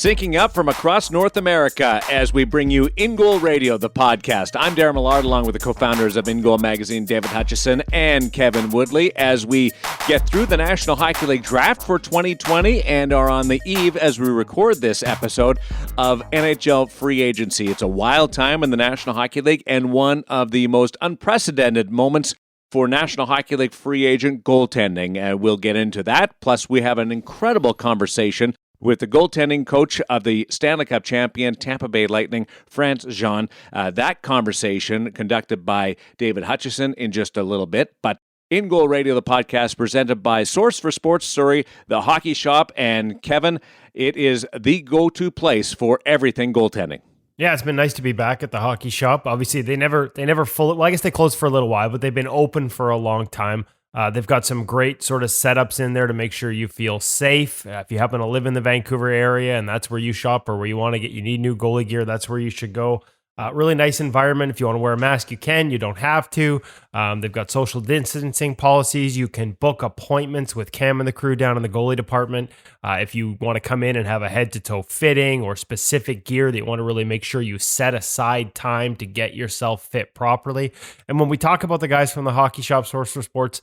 Syncing up from across North America as we bring you InGoal Radio, the podcast. I'm Darren Millard, along with the co-founders of InGoal Magazine, David Hutchison and Kevin Woodley, as we get through the National Hockey League draft for 2020 and are on the eve, as we record this episode, of NHL free agency. It's a wild time in the National Hockey League and one of the most unprecedented moments for National Hockey League free agent goaltending. We'll get into that. Plus, we have an incredible conversation with the goaltending coach of the Stanley Cup champion Tampa Bay Lightning, Frantz. That conversation conducted by David Hutchison in just a little bit. But InGoal Radio, the podcast, presented by Source for Sports Surrey, the Hockey Shop, and Kevin, it is the go-to place for everything goaltending. Yeah, it's been nice to be back at the Hockey Shop. Obviously, they never fully, well, I guess they closed for a little while, but they've been open for a long time. They've got some great sort of setups in there to make sure you feel safe. If you happen to live in the Vancouver area and that's where you shop or where you want to you need new goalie gear, that's where you should go. Really nice environment. If you want to wear a mask, you can. You don't have to. They've got social distancing policies. You can book appointments with Cam and the crew down in the goalie department. If you want to come in and have a head-to-toe fitting or specific gear that you want to really make sure you set aside time to get yourself fit properly. And when we talk about the guys from the Hockey Shop, Source for Sports,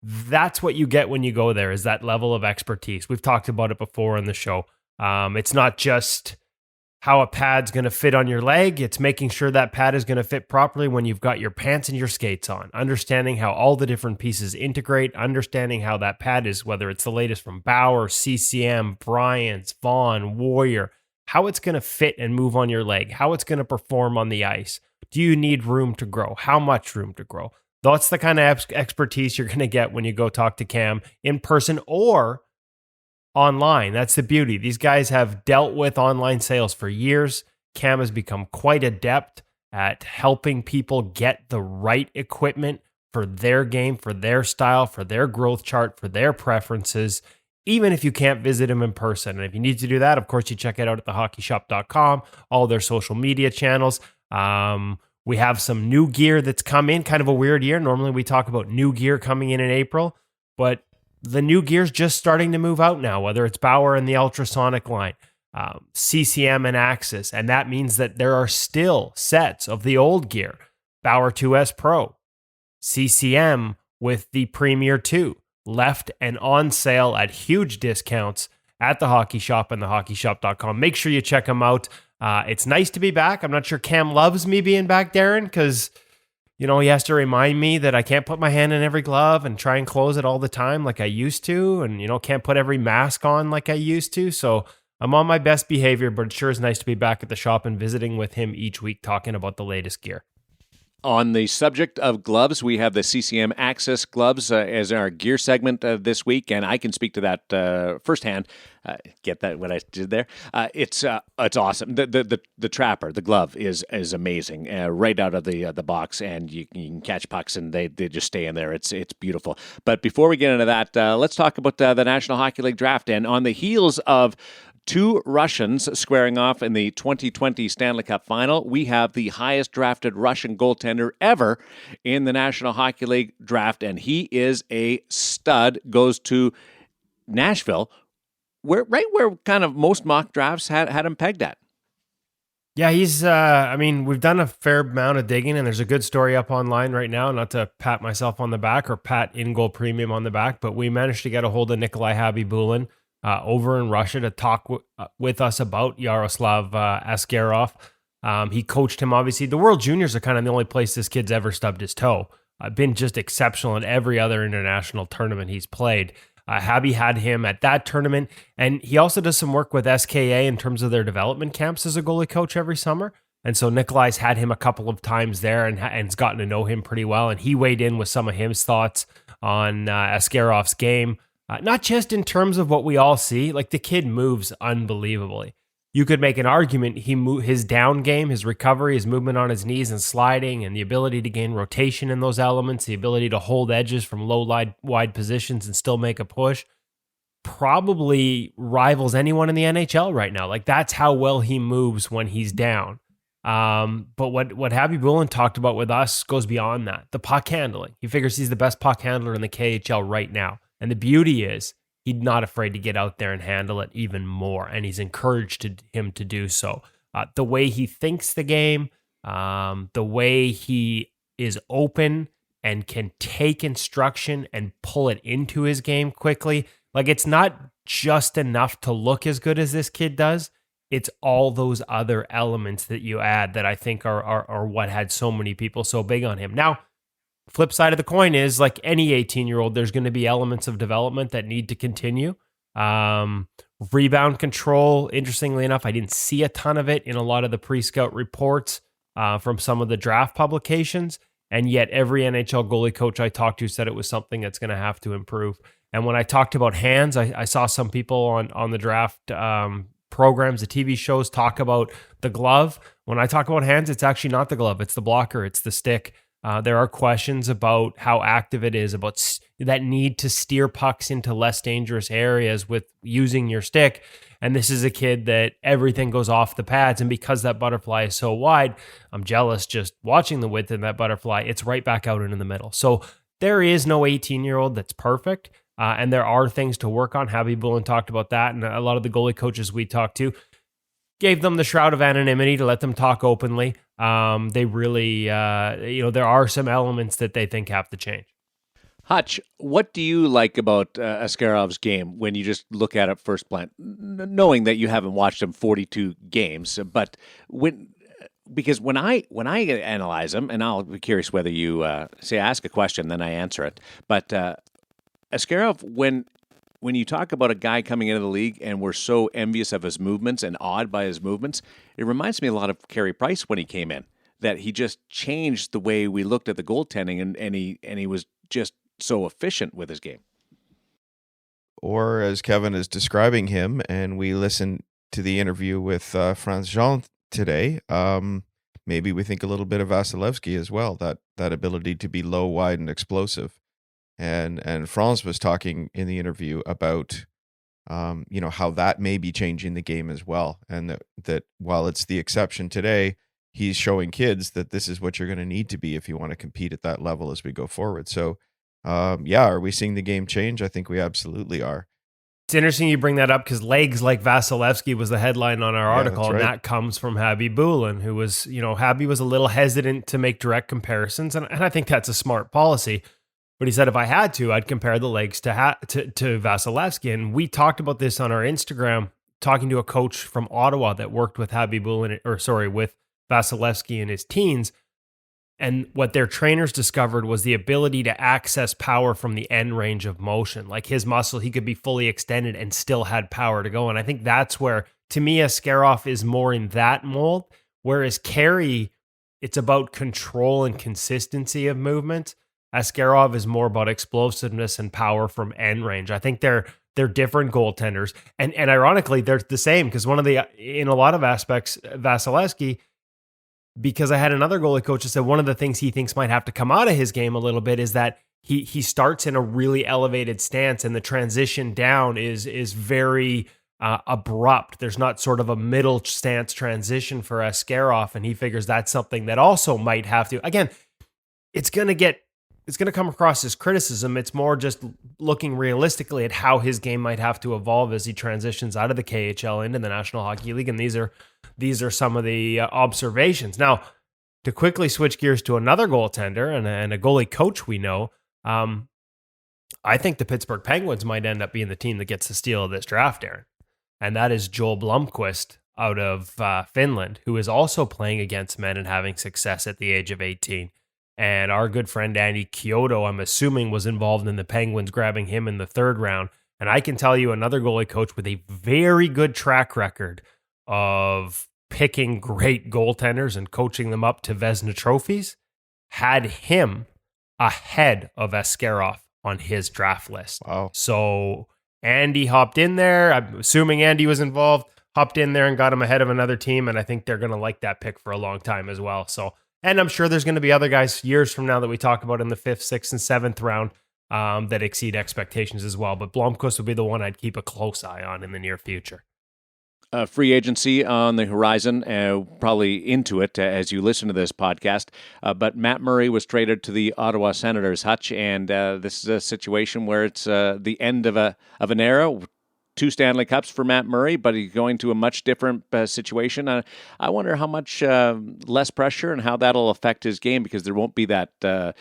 that's what you get when you go there, is that level of expertise. We've talked about it before on the show. It's not just how a pad's going to fit on your leg. It's making sure that pad is going to fit properly when you've got your pants and your skates on. Understanding how all the different pieces integrate. Understanding how that pad is, whether it's the latest from Bauer, CCM, Bryant's, Vaughn, Warrior, how it's going to fit and move on your leg. How it's going to perform on the ice. Do you need room to grow? How much room to grow? That's the kind of expertise you're going to get when you go talk to Cam in person or online. That's the beauty. These guys have dealt with online sales for years. Cam has become quite adept at helping people get the right equipment for their game, for their style, for their growth chart, for their preferences, even if you can't visit him in person. And if you need to do that, of course, you check it out at thehockeyshop.com, all their social media channels. We have some new gear that's come in, kind of a weird year. Normally we talk about new gear coming in April, but the new gear's just starting to move out now, whether it's Bauer and the ultrasonic line, CCM and Axis. And that means that there are still sets of the old gear, Bauer 2S Pro, CCM with the Premier 2, left and on sale at huge discounts at the Hockey Shop and thehockeyshop.com. Make sure you check them out. It's nice to be back. I'm not sure Cam loves me being back, Darren, because, he has to remind me that I can't put my hand in every glove and try and close it all the time like I used to, and, can't put every mask on like I used to. So I'm on my best behavior, but it sure is nice to be back at the shop and visiting with him each week, talking about the latest gear. On the subject of gloves, we have the CCM Access gloves as our gear segment this week, and I can speak to that firsthand. Get that what I did there? It's awesome. The trapper, the glove is amazing, right out of the box, and you can catch pucks and they just stay in there. It's beautiful. But before we get into that, let's talk about the National Hockey League draft. And on the heels of two Russians squaring off in the 2020 Stanley Cup Final, we have the highest drafted Russian goaltender ever in the National Hockey League draft, and he is a stud, goes to Nashville, where kind of most mock drafts had him pegged at. Yeah, he's, we've done a fair amount of digging, and there's a good story up online right now, not to pat myself on the back or pat InGoal Premium on the back, but we managed to get a hold of Nikolai Khabibulin over in Russia to talk with us about Yaroslav Askarov. He coached him, obviously. The World Juniors are kind of the only place this kid's ever stubbed his toe. Been just exceptional in every other international tournament he's played. Habby had him at that tournament, and he also does some work with SKA in terms of their development camps as a goalie coach every summer. And so Nikolai's had him a couple of times there and has gotten to know him pretty well, and he weighed in with some of his thoughts on Askarov's game. Not just in terms of what we all see, like the kid moves unbelievably. You could make an argument his down game, his recovery, his movement on his knees and sliding, and the ability to gain rotation in those elements, the ability to hold edges from low wide positions and still make a push, probably rivals anyone in the NHL right now. Like, that's how well he moves when he's down. But what Khabibulin talked about with us goes beyond that. The puck handling. He figures he's the best puck handler in the KHL right now. And the beauty is he's not afraid to get out there and handle it even more, and he's encouraged him to do so. The way he thinks the game, the way he is open and can take instruction and pull it into his game quickly. Like, it's not just enough to look as good as this kid does. It's all those other elements that you add that I think are what had so many people so big on him. Now, flip side of the coin is, like any 18-year-old, there's going to be elements of development that need to continue. Rebound control, interestingly enough, I didn't see a ton of it in a lot of the pre-scout reports from some of the draft publications. And yet every NHL goalie coach I talked to said it was something that's going to have to improve. And when I talked about hands, I saw some people on the draft programs, the TV shows, talk about the glove. When I talk about hands, it's actually not the glove. It's the blocker. It's the stick. There are questions about how active it is, about that need to steer pucks into less dangerous areas with using your stick. And this is a kid that everything goes off the pads. And because that butterfly is so wide, I'm jealous just watching the width of that butterfly. It's right back out into the middle. So there is no 18-year-old that's perfect. And there are things to work on. Habib Bullen talked about that. And a lot of the goalie coaches we talked to gave them the shroud of anonymity to let them talk openly. They really, there are some elements that they think have to change. Hutch, what do you like about Askarov's game when you just look at it first glance, knowing that you haven't watched him 42 games? But because when I analyze him, and I'll be curious whether you ask a question, then I answer it. But Askarov, when you talk about a guy coming into the league and we're so envious of his movements and awed by his movements, it reminds me a lot of Carey Price when he came in, that he just changed the way we looked at the goaltending, and he was just so efficient with his game. Or as Kevin is describing him, and we listened to the interview with Frantz today, maybe we think a little bit of Vasilevsky as well, that ability to be low, wide, and explosive. And Frantz was talking in the interview about, how that may be changing the game as well. And that while it's the exception today, he's showing kids that this is what you're going to need to be if you want to compete at that level as we go forward. So, are we seeing the game change? I think we absolutely are. It's interesting you bring that up because legs like Vasilevsky was the headline on our article, right. And that comes from Habib Bullen, who was, Habib was a little hesitant to make direct comparisons, and I think that's a smart policy. But he said, if I had to, I'd compare the legs to Vasilevsky. And we talked about this on our Instagram, talking to a coach from Ottawa that worked with with Vasilevsky in his teens. And what their trainers discovered was the ability to access power from the end range of motion. Like his muscle, he could be fully extended and still had power to go. And I think that's where, to me, Askarov is more in that mold. Whereas Carey, it's about control and consistency of movement. Askarov is more about explosiveness and power from end range. I think they're different goaltenders. And ironically, they're the same because in a lot of aspects, Vasilevsky, because I had another goalie coach that said one of the things he thinks might have to come out of his game a little bit is that he starts in a really elevated stance and the transition down is very abrupt. There's not sort of a middle stance transition for Askarov, and he figures that's something that also might have to, again, it's going to come across as criticism. It's more just looking realistically at how his game might have to evolve as he transitions out of the KHL into the National Hockey League. And these are some of the observations. Now, to quickly switch gears to another goaltender and a goalie coach we know, I think the Pittsburgh Penguins might end up being the team that gets the steal of this draft, Aaron. And that is Joel Blomqvist out of Finland, who is also playing against men and having success at the age of 18. And our good friend Andy Chiodo, I'm assuming, was involved in the Penguins grabbing him in the third round. And I can tell you another goalie coach with a very good track record of picking great goaltenders and coaching them up to Vezina trophies had him ahead of Askarov on his draft list. Wow. So Andy hopped in there. I'm assuming Andy was involved, hopped in there and got him ahead of another team. And I think they're going to like that pick for a long time as well. So, and I'm sure there's going to be other guys years from now that we talk about in the 5th, 6th, and 7th round that exceed expectations as well. But Blomqvist would be the one I'd keep a close eye on in the near future. free agency on the horizon, probably into it as you listen to this podcast. But Matt Murray was traded to the Ottawa Senators, Hutch, and this is a situation where it's the end of an era. 2 Stanley Cups for Matt Murray, but he's going to a much different situation. I wonder how much less pressure and how that'll affect his game, because there won't be that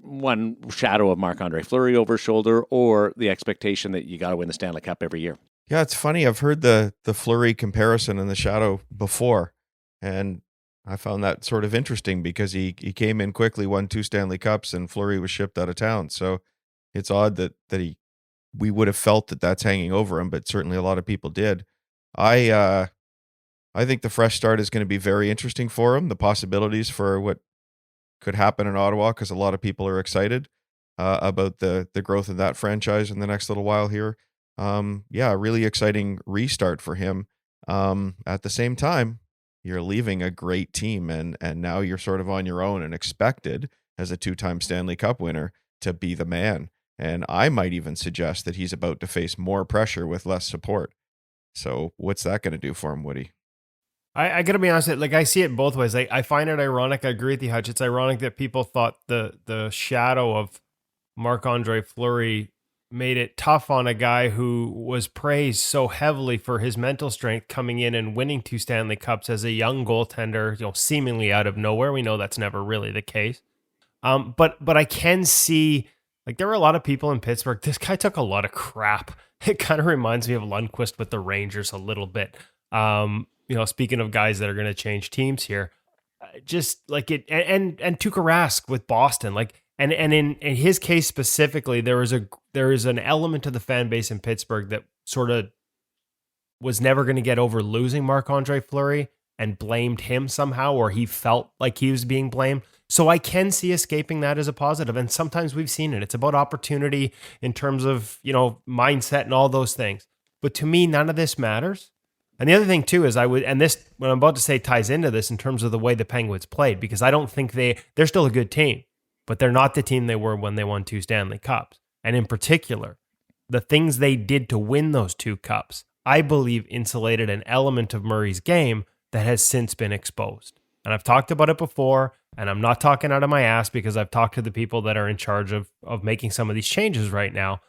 one shadow of Marc-Andre Fleury over his shoulder, or the expectation that you got to win the Stanley Cup every year. Yeah, it's funny. I've heard the Fleury comparison and the shadow before, and I found that sort of interesting because he came in quickly, won 2 Stanley Cups, and Fleury was shipped out of town. So it's odd that we would have felt that that's hanging over him, but certainly a lot of people did. I think the fresh start is going to be very interesting for him. The possibilities for what could happen in Ottawa, because a lot of people are excited about the growth of that franchise in the next little while here. Yeah, a really exciting restart for him. At the same time, you're leaving a great team, and now you're sort of on your own and expected as a 2-time Stanley Cup winner to be the man. And I might even suggest that he's about to face more pressure with less support. So what's that going to do for him, Woody? I got to be honest, like I see it both ways. I find it ironic. I agree with you, Hutch. It's ironic that people thought the shadow of Marc-Andre Fleury made it tough on a guy who was praised so heavily for his mental strength, coming in and winning 2 Stanley Cups as a young goaltender, seemingly out of nowhere. We know that's never really the case. But I can see, like, there were a lot of people in Pittsburgh. This guy took a lot of crap. It kind of reminds me of Lundqvist with the Rangers a little bit. Speaking of guys that are going to change teams here, just like it, and Tuukka Rask with Boston, like, and in his case specifically, there is an element of the fan base in Pittsburgh that sort of was never going to get over losing Marc-Andre Fleury and blamed him somehow, or he felt like he was being blamed. So I can see escaping that as a positive. And sometimes we've seen it. It's about opportunity in terms of, mindset and all those things. But to me, none of this matters. And the other thing too is what I'm about to say ties into this in terms of the way the Penguins played, because I don't think they're still a good team, but they're not the team they were when they won 2 Stanley Cups. And in particular, the things they did to win those 2 cups, I believe insulated an element of Murray's game that has since been exposed. And I've talked about it before, and I'm not talking out of my ass because I've talked to the people that are in charge of making some of these changes right now,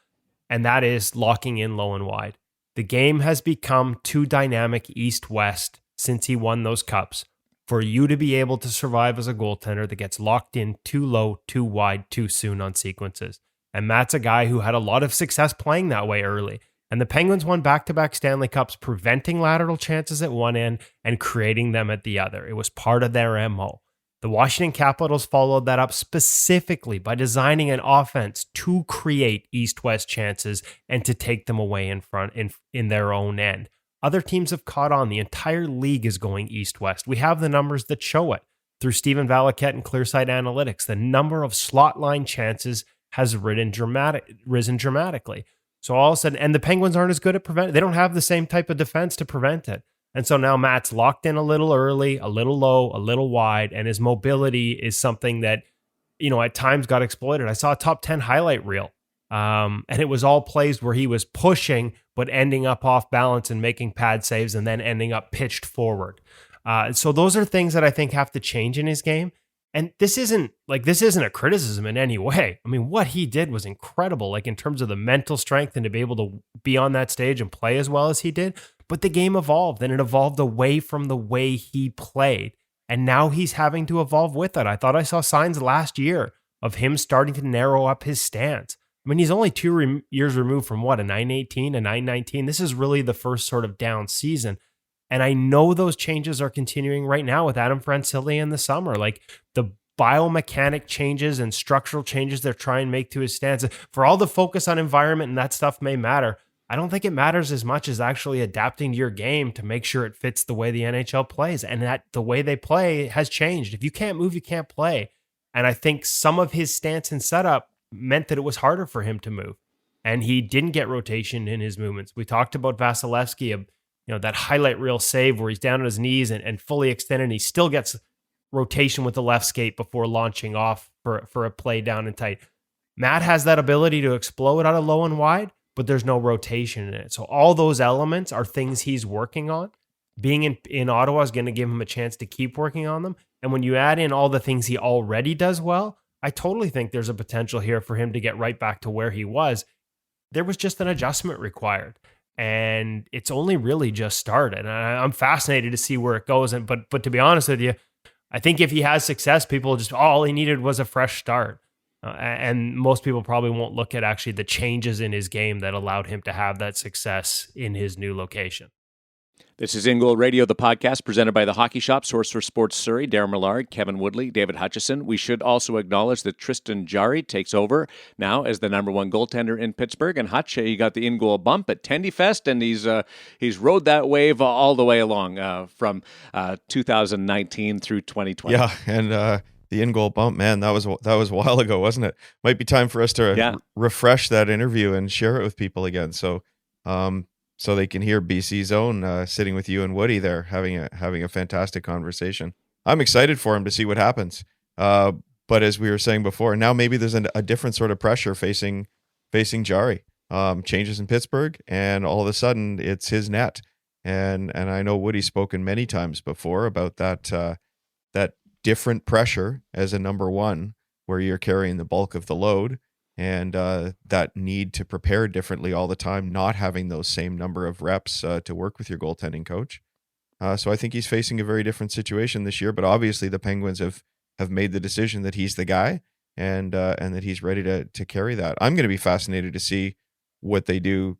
and that is locking in low and wide. The game has become too dynamic east-west since he won those cups for you to be able to survive as a goaltender that gets locked in too low, too wide, too soon on sequences. And Matt's a guy who had a lot of success playing that way early. And the Penguins won back-to-back Stanley Cups, preventing lateral chances at one end and creating them at the other. It was part of their MO. The Washington Capitals followed that up specifically by designing an offense to create east-west chances and to take them away in front in their own end. Other teams have caught on. The entire league is going east-west. We have the numbers that show it. Through Stephen Valiquette and Clearsight Analytics, the number of slot line chances has risen dramatically. So all of a sudden, and the Penguins aren't as good at preventing. They don't have the same type of defense to prevent it. And so now Matt's locked in a little early, a little low, a little wide, and his mobility is something that, at times got exploited. I saw a top 10 highlight reel, and it was all plays where he was pushing, but ending up off balance and making pad saves and then ending up pitched forward. So those are things that I think have to change in his game. And this isn't a criticism in any way. I mean, what he did was incredible, like in terms of the mental strength and to be able to be on that stage and play as well as he did. But the game evolved, and it evolved away from the way he played. And now he's having to evolve with it. I thought I saw signs last year of him starting to narrow up his stance. I mean, he's only 2 years removed from a 918, a 919. This is really the first sort of down season. And I know those changes are continuing right now with Adam Francilli in the summer. Like the biomechanic changes and structural changes they're trying to make to his stance. For all the focus on environment and that stuff may matter, I don't think it matters as much as actually adapting to your game to make sure it fits the way the NHL plays. And that the way they play has changed. If you can't move, you can't play. And I think some of his stance and setup meant that it was harder for him to move. And he didn't get rotation in his movements. We talked about Vasilevsky, that highlight reel save where he's down on his knees and fully extended, and he still gets rotation with the left skate before launching off for a play down and tight. Matt has that ability to explode out of low and wide, but there's no rotation in it. So all those elements are things he's working on. Being in Ottawa is going to give him a chance to keep working on them. And when you add in all the things he already does well, I totally think there's a potential here for him to get right back to where he was. There was just an adjustment required, and it's only really just started. And I'm fascinated to see where it goes. But to be honest with you, I think if he has success, people just, all he needed was a fresh start. And most people probably won't look at actually the changes in his game that allowed him to have that success in his new location. This is InGoal Radio, the podcast presented by the Hockey Shop, Source for Sports Surrey, Darren Millard, Kevin Woodley, David Hutchison. We should also acknowledge that Tristan Jarry takes over now as the number one goaltender in Pittsburgh. And Hutch, he got the InGoal bump at Tendy Fest, and he's rode that wave all the way along from 2019 through 2020. Yeah, and the InGoal bump, man, that was a while ago, wasn't it? Might be time for us to refresh that interview and share it with people again. So they can hear BC's own sitting with you and Woody there having a fantastic conversation. I'm excited for him to see what happens. But as we were saying before, now maybe there's a different sort of pressure facing Jarry. Changes in Pittsburgh, and all of a sudden it's his net. And I know Woody's spoken many times before about that different pressure as a number one, where you're carrying the bulk of the load. And that need to prepare differently all the time, not having those same number of reps to work with your goaltending coach. So I think he's facing a very different situation this year, but obviously the Penguins have made the decision that he's the guy and that he's ready to carry that. I'm going to be fascinated to see what they do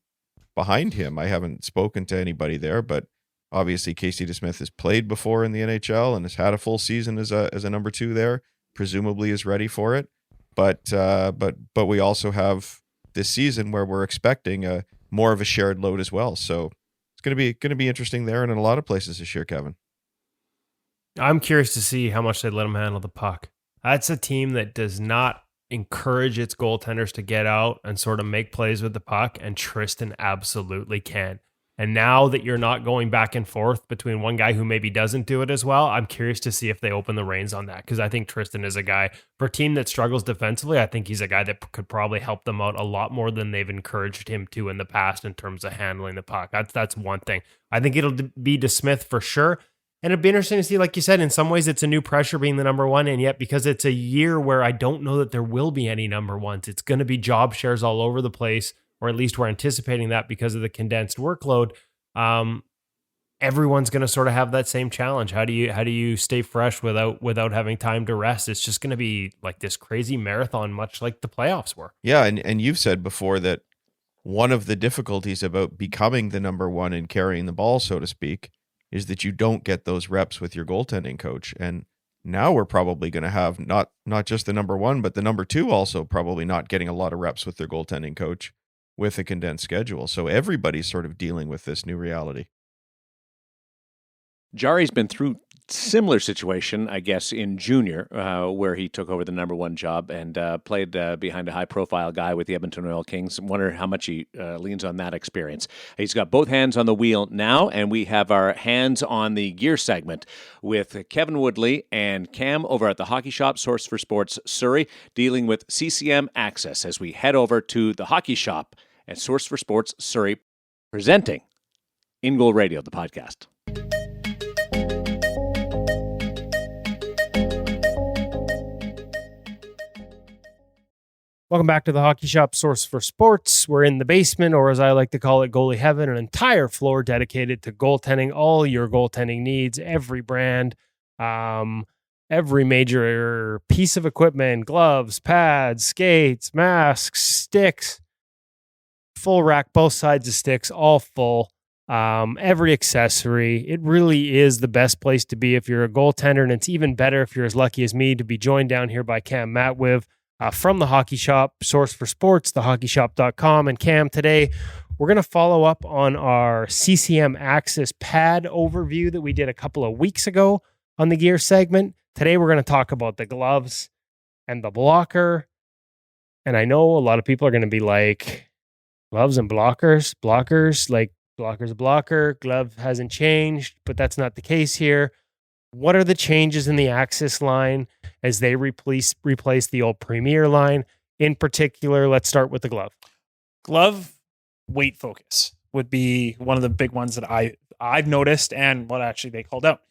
behind him. I haven't spoken to anybody there, but obviously Casey DeSmith has played before in the NHL and has had a full season as a number two there, presumably is ready for it. But we also have this season where we're expecting more of a shared load as well. So it's going to be interesting there and in a lot of places this year, Kevin. I'm curious to see how much they let him handle the puck. That's a team that does not encourage its goaltenders to get out and sort of make plays with the puck, and Tristan absolutely can. And now that you're not going back and forth between one guy who maybe doesn't do it as well, I'm curious to see if they open the reins on that, because I think Tristan is a guy, for a team that struggles defensively, I think he's a guy that could probably help them out a lot more than they've encouraged him to in the past in terms of handling the puck. That's one thing. I think it'll be DeSmith for sure. And it'd be interesting to see, like you said, in some ways it's a new pressure being the number one, and yet because it's a year where I don't know that there will be any number ones, it's going to be job shares all over the place, or at least we're anticipating that because of the condensed workload. Everyone's going to sort of have that same challenge. How do you stay fresh without having time to rest? It's just going to be like this crazy marathon, much like the playoffs were. Yeah. And you've said before that one of the difficulties about becoming the number one and carrying the ball, so to speak, is that you don't get those reps with your goaltending coach. And now we're probably going to have not just the number one, but the number two also probably not getting a lot of reps with their goaltending coach with a condensed schedule. So everybody's sort of dealing with this new reality. Jarry's been through similar situation, I guess, in junior, where he took over the number one job and played behind a high-profile guy with the Edmonton Oil Kings. I wonder how much he leans on that experience. He's got both hands on the wheel now, and we have our hands on the gear segment with Kevin Woodley and Cam over at the Hockey Shop, Source for Sports Surrey, dealing with CCM Access as we head over to the Hockey Shop and Source for Sports Surrey, presenting InGoal Radio, the podcast. Welcome back to the Hockey Shop, Source for Sports. We're in the basement, or as I like to call it, goalie heaven, an entire floor dedicated to goaltending, all your goaltending needs, every brand, every major piece of equipment, gloves, pads, skates, masks, sticks, full rack, both sides of sticks, all full. Every accessory. It really is the best place to be if you're a goaltender, and it's even better if you're as lucky as me to be joined down here by Cam Matwiv from the Hockey Shop, Source for Sports, thehockeyshop.com. And Cam, today we're going to follow up on our CCM Access pad overview that we did a couple of weeks ago on the gear segment. Today we're going to talk about the gloves and the blocker. And I know a lot of people are going to be like, gloves and blockers, like blocker's a blocker, glove hasn't changed, but that's not the case here. What are the changes in the Access line as they replace the old Premier line? In particular, let's start with the glove. Glove weight focus would be one of the big ones that I've noticed, and what actually they called out.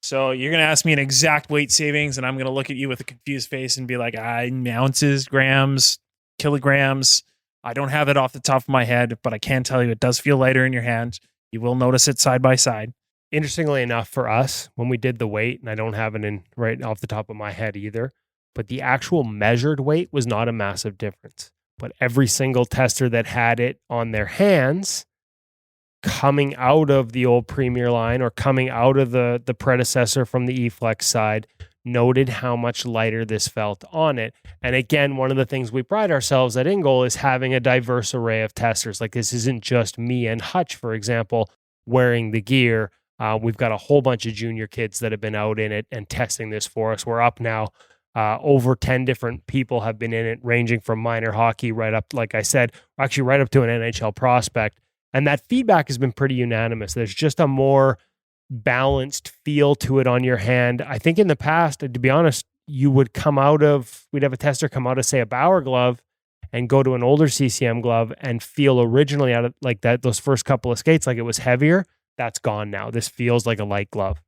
So you're going to ask me an exact weight savings, and I'm going to look at you with a confused face and be like, ounces, grams, kilograms. I don't have it off the top of my head, but I can tell you it does feel lighter in your hand. You will notice it side by side. Interestingly enough, for us, when we did the weight, and I don't have it in right off the top of my head either, but the actual measured weight was not a massive difference. But every single tester that had it on their hands coming out of the old Premier line or coming out of the predecessor from the eFlex side noted how much lighter this felt on it. And again, one of the things we pride ourselves at InGoal is having a diverse array of testers. Like, this isn't just me and Hutch, for example, wearing the gear. We've got a whole bunch of junior kids that have been out in it and testing this for us. We're up now. Over 10 different people have been in it, ranging from minor hockey right up, like I said, actually right up to an NHL prospect. And that feedback has been pretty unanimous. There's just a more balanced feel to it on your hand. I think in the past, to be honest, we'd have a tester come out of, say, a Bauer glove and go to an older CCM glove and feel originally out of like that, those first couple of skates, like it was heavier. That's gone now. This feels like a light glove.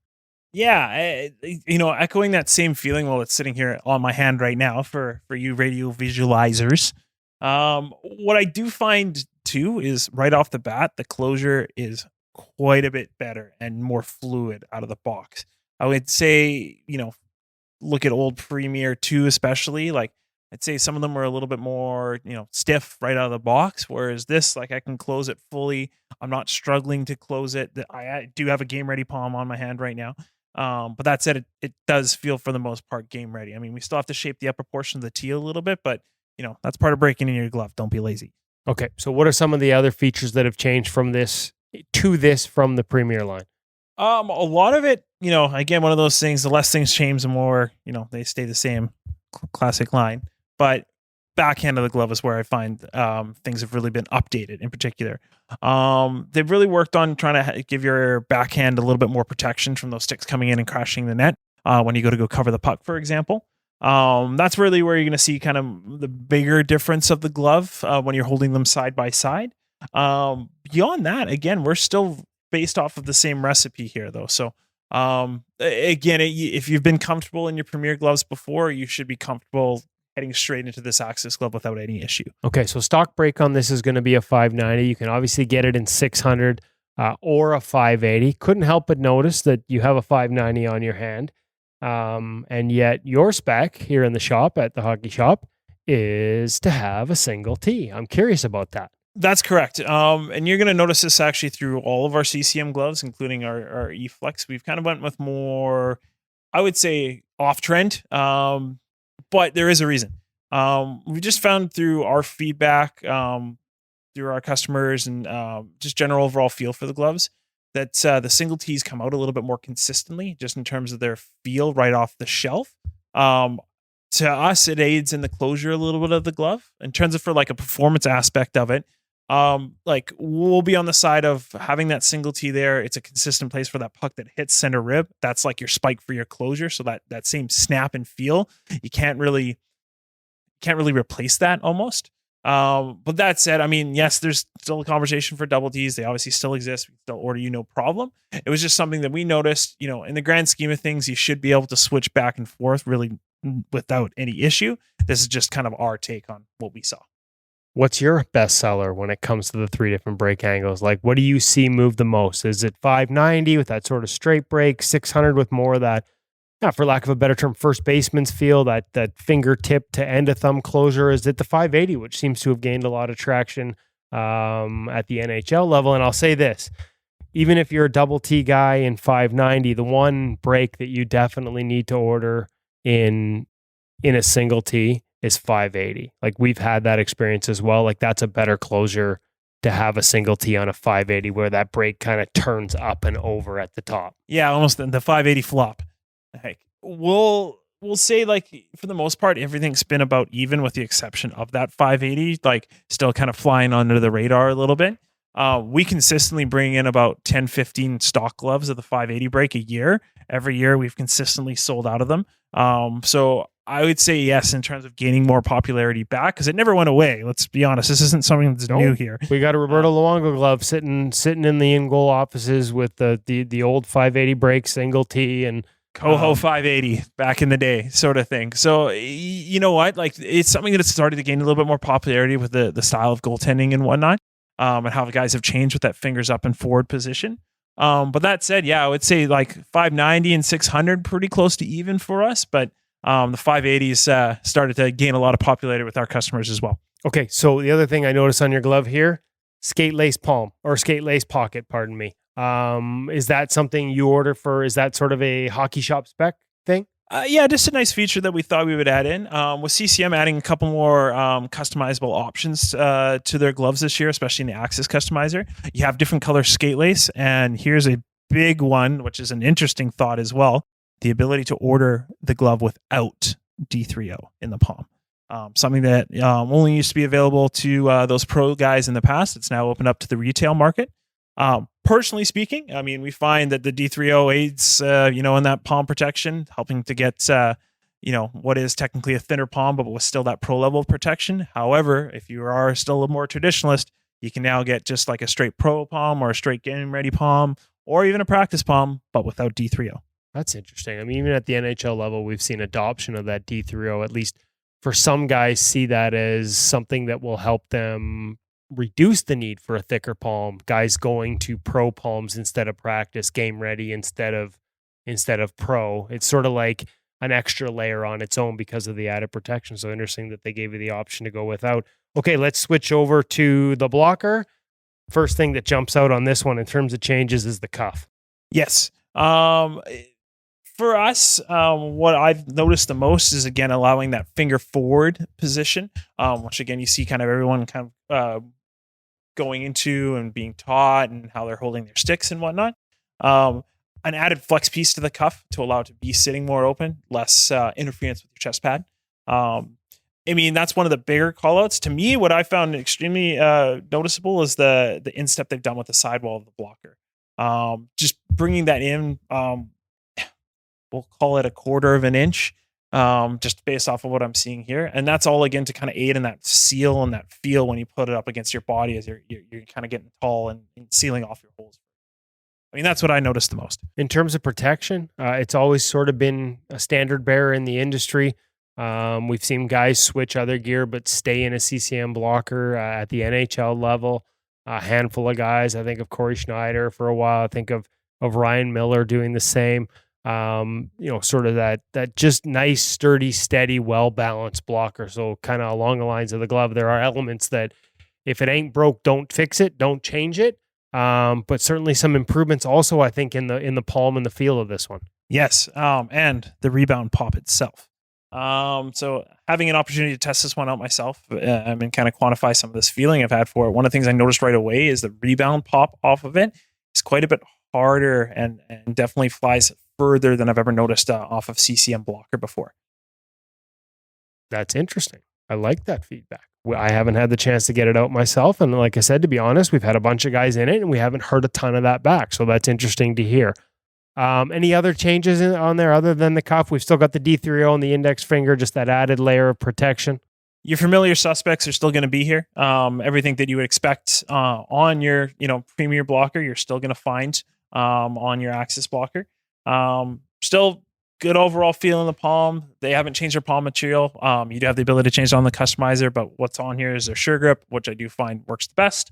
Yeah, echoing that same feeling while it's sitting here on my hand right now for you radio visualizers. What I do find too is right off the bat, the closure is quite a bit better and more fluid out of the box. I would say, look at old Premier 2 especially, like I'd say some of them are a little bit more, stiff right out of the box, whereas this, like, I can close it fully. I'm not struggling to close it. I do have a game ready palm on my hand right now. But that said, it does feel for the most part game ready. I mean, we still have to shape the upper portion of the T a little bit, but that's part of breaking in your glove. Don't be lazy. Okay, so what are some of the other features that have changed from this to this from the Premier line? A lot of it, again, one of those things, the less things change, the more, they stay the same, classic line. But backhand of the glove is where I find things have really been updated in particular. They've really worked on trying to give your backhand a little bit more protection from those sticks coming in and crashing the net when you go cover the puck, for example. That's really where you're going to see kind of the bigger difference of the glove when you're holding them side by side. Beyond that, again, we're still based off of the same recipe here, though. So again, if you've been comfortable in your Premier gloves before, you should be comfortable heading straight into this Axis glove without any issue. Okay, so stock break on this is going to be a 590. You can obviously get it in 600 or a 580. Couldn't help but notice that you have a 590 on your hand. And yet your spec here in the shop at the hockey shop is to have a single T. I'm curious about that. That's correct. And you're going to notice this actually through all of our CCM gloves, including our eFlex. We've kind of went with more, I would say, off trend. But there is a reason. We just found through our feedback, through our customers and just general overall feel for the gloves, that the single T's come out a little bit more consistently, just in terms of their feel right off the shelf. To us, it aids in the closure a little bit of the glove. In terms of for like a performance aspect of it, like we'll be on the side of having that single T there. It's a consistent place for that puck that hits center rib. That's like your spike for your closure. So that same snap and feel, you can't really replace that almost. But that said, I mean, yes, there's still a conversation for double T's. They obviously still exist. We still order you, no problem. It was just something that we noticed, in the grand scheme of things, you should be able to switch back and forth really without any issue. This is just kind of our take on what we saw. What's your best seller when it comes to the three different break angles? Like, what do you see move the most? Is it 590 with that sort of straight break, 600 with more of that, for lack of a better term, first baseman's feel, that fingertip to end a thumb closure? Is it the 580, which seems to have gained a lot of traction at the NHL level? And I'll say this, even if you're a double T guy in 590, the one break that you definitely need to order in a single T is 580. Like, we've had that experience as well. Like, that's a better closure to have a single T on a 580 where that break kind of turns up and over at the top. Yeah, almost the 580 flop. Like, we'll say, like, for the most part, everything's been about even with the exception of that 580, like still kind of flying under the radar a little bit. We consistently bring in about 10, 15 stock gloves of the 580 break a year. Every year we've consistently sold out of them. So I would say yes in terms of gaining more popularity back, because it never went away. Let's be honest. This isn't something that's new here. We got a Roberto Luongo glove sitting in the InGoal offices with the old 580 break single T and Coho 580 back in the day, sort of thing. So you know what? Like, it's something that's started to gain a little bit more popularity with the style of goaltending and whatnot, and how the guys have changed with that fingers up and forward position. But that said, yeah, I would say like 590 and 600 pretty close to even for us. But the 580s started to gain a lot of popularity with our customers as well. Okay, so the other thing I noticed on your glove here, skate lace palm or skate lace pocket, pardon me. Is that something you order for? Is that sort of a hockey shop spec thing? Yeah, just a nice feature that we thought we would add in. With CCM adding a couple more customizable options to their gloves this year, especially in the Axis customizer. You have different color skate lace, and here's a big one, which is an interesting thought as well: the ability to order the glove without D3O in the palm. Something that only used to be available to those pro guys in the past. It's now opened up to the retail market. Personally speaking, I mean, we find that the D3O aids, in that palm protection, helping to get, what is technically a thinner palm, but with still that pro level protection. However, if you are still a more traditionalist, you can now get just like a straight pro palm or a straight game ready palm, or even a practice palm, but without D3O. That's interesting. I mean, even at the NHL level, we've seen adoption of that D3O, at least for some guys, see that as something that will help them reduce the need for a thicker palm, guys going to pro palms instead of practice, game ready instead of pro. It's sort of like an extra layer on its own because of the added protection. So interesting that they gave you the option to go without. Okay, let's switch over to the blocker. First thing that jumps out on this one in terms of changes is the cuff. Yes. For us, what I've noticed the most is, again, allowing that finger forward position, which again, you see kind of everyone kind of going into and being taught and how they're holding their sticks and whatnot. An added flex piece to the cuff to allow it to be sitting more open, less interference with your chest pad. I mean, that's one of the bigger callouts. To me, what I found extremely noticeable is the instep they've done with the sidewall of the blocker. Just bringing that in, we'll call it 1/4 of an inch, just based off of what I'm seeing here. And that's all, again, to kind of aid in that seal and that feel when you put it up against your body as you're kind of getting tall and sealing off your holes. I mean, that's what I noticed the most. In terms of protection, it's always sort of been a standard bearer in the industry. We've seen guys switch other gear but stay in a CCM blocker at the NHL level. A handful of guys. I think of Corey Schneider for a while. I think of Ryan Miller doing the same. Sort of that just nice, sturdy, steady, well-balanced blocker. So kind of along the lines of the glove, there are elements that if it ain't broke, don't fix it, don't change it. But certainly some improvements also, I think, in the palm and the feel of this one. Yes, and the rebound pop itself. So having an opportunity to test this one out myself, and kind of quantify some of this feeling I've had for it. One of the things I noticed right away is the rebound pop off of it is quite a bit harder and definitely flies further than I've ever noticed off of CCM blocker before. That's interesting. I like that feedback. I haven't had the chance to get it out myself. And like I said, to be honest, we've had a bunch of guys in it and we haven't heard a ton of that back. So that's interesting to hear. Any other changes on there other than the cuff? We've still got the D3O and the index finger, just that added layer of protection. Your familiar suspects are still going to be here. Everything that you would expect on your, premier blocker, you're still going to find on your Axis blocker. Still good overall feel in the palm. They haven't changed their palm material. You do have the ability to change it on the customizer, but what's on here is their sure grip, which I do find works the best.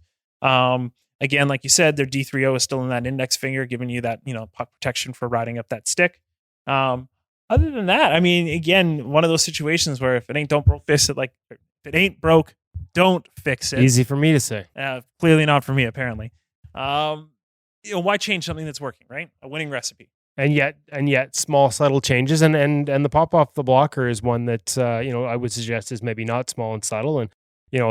Again, like you said, their D3O is still in that index finger, giving you that, puck protection for riding up that stick. Other than that, I mean, again, one of those situations where if it ain't don't broke, fix it. Like, if it ain't broke, don't fix it. Easy for me to say. Clearly not for me, apparently. Why change something that's working, right? A winning recipe. And yet small, subtle changes. And the pop off the blocker is one that, I would suggest is maybe not small and subtle. And,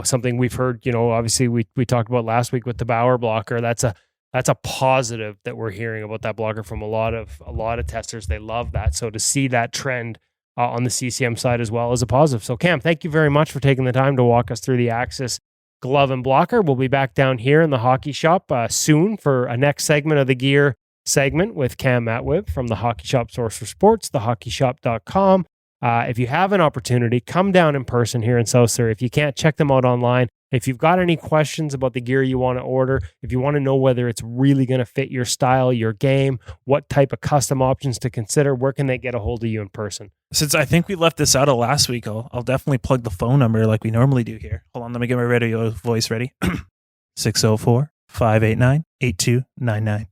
something we've heard, obviously we talked about last week with the Bauer blocker. That's a positive that we're hearing about that blocker from a lot of testers. They love that. So to see that trend on the CCM side as well is a positive. So Cam, thank you very much for taking the time to walk us through the Axis glove and blocker. We'll be back down here in the hockey shop soon for a next segment of the gear segment with Cam Matwib from the Hockey Shop Source for Sports, thehockeyshop.com. If you have an opportunity, come down in person here in South Surrey. If you can't, check them out online. If you've got any questions about the gear you want to order, if you want to know whether it's really going to fit your style, your game, what type of custom options to consider, where can they get a hold of you in person? Since I think we left this out of last week, I'll definitely plug the phone number like we normally do here. Hold on, let me get my radio voice ready. 604-589-8299.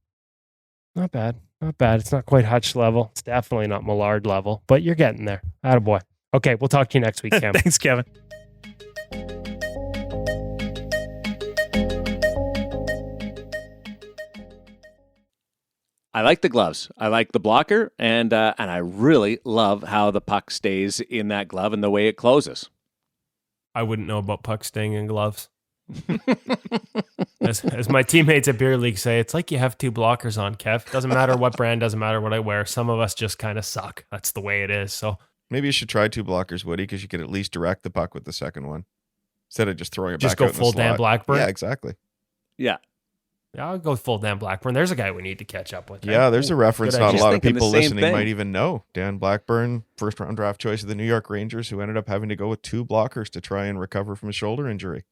Not bad. Not bad. It's not quite Hutch level. It's definitely not Millard level, but you're getting there. Attaboy. Okay, we'll talk to you next week, Cam. Thanks, Kevin. I like the gloves. I like the blocker, and I really love how the puck stays in that glove and the way it closes. I wouldn't know about puck staying in gloves. As my teammates at Beer League say, it's like you have two blockers on, Kev. Doesn't matter what brand, doesn't matter what I wear. Some of us just kind of suck. That's the way it is. So Maybe you should try two blockers, Woody, because you could at least direct the puck with the second one instead of just throwing it just back go out in the full Dan slot. Blackburn. Yeah, exactly. Yeah. Yeah, I'll go full Dan Blackburn. There's a guy we need to catch up with. Yeah, there's a reference good not a idea. lot of Thinking the people same listening thing. might even know. Dan Blackburn, first round draft choice of the New York Rangers, who ended up having to go with two blockers to try and recover from a shoulder injury.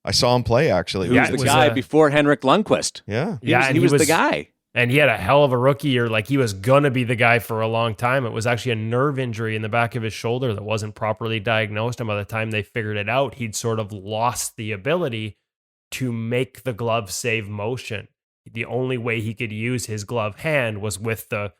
I saw him play, actually. He Yeah, was it the was, guy before Henrik Lundqvist. Yeah. He was the guy. And he had a hell of a rookie year. Like, he was going to be the guy for a long time. It was actually a nerve injury in the back of his shoulder that wasn't properly diagnosed. And by the time they figured it out, he'd sort of lost the ability to make the glove save motion. The only way he could use his glove hand was with the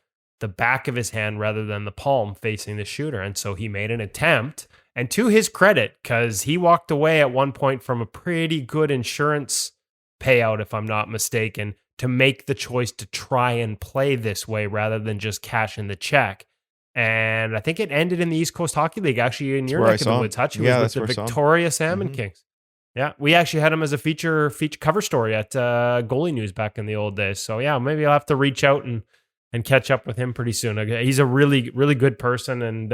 back of his hand rather than the palm facing the shooter. And so he made an attempt. And to his credit, because he walked away at one point from a pretty good insurance payout, if I'm not mistaken, to make the choice to try and play this way rather than just cash in the check. And I think it ended in the East Coast Hockey League, actually, in your where I neck of saw the him. woods, Hutch. He Yeah, was that's with the where I saw him. Victoria Salmon Mhm. Kings. Yeah, we actually had him as a feature cover story at Goalie News back in the old days. So yeah, maybe I'll have to reach out and catch up with him pretty soon. He's a really, really good person, and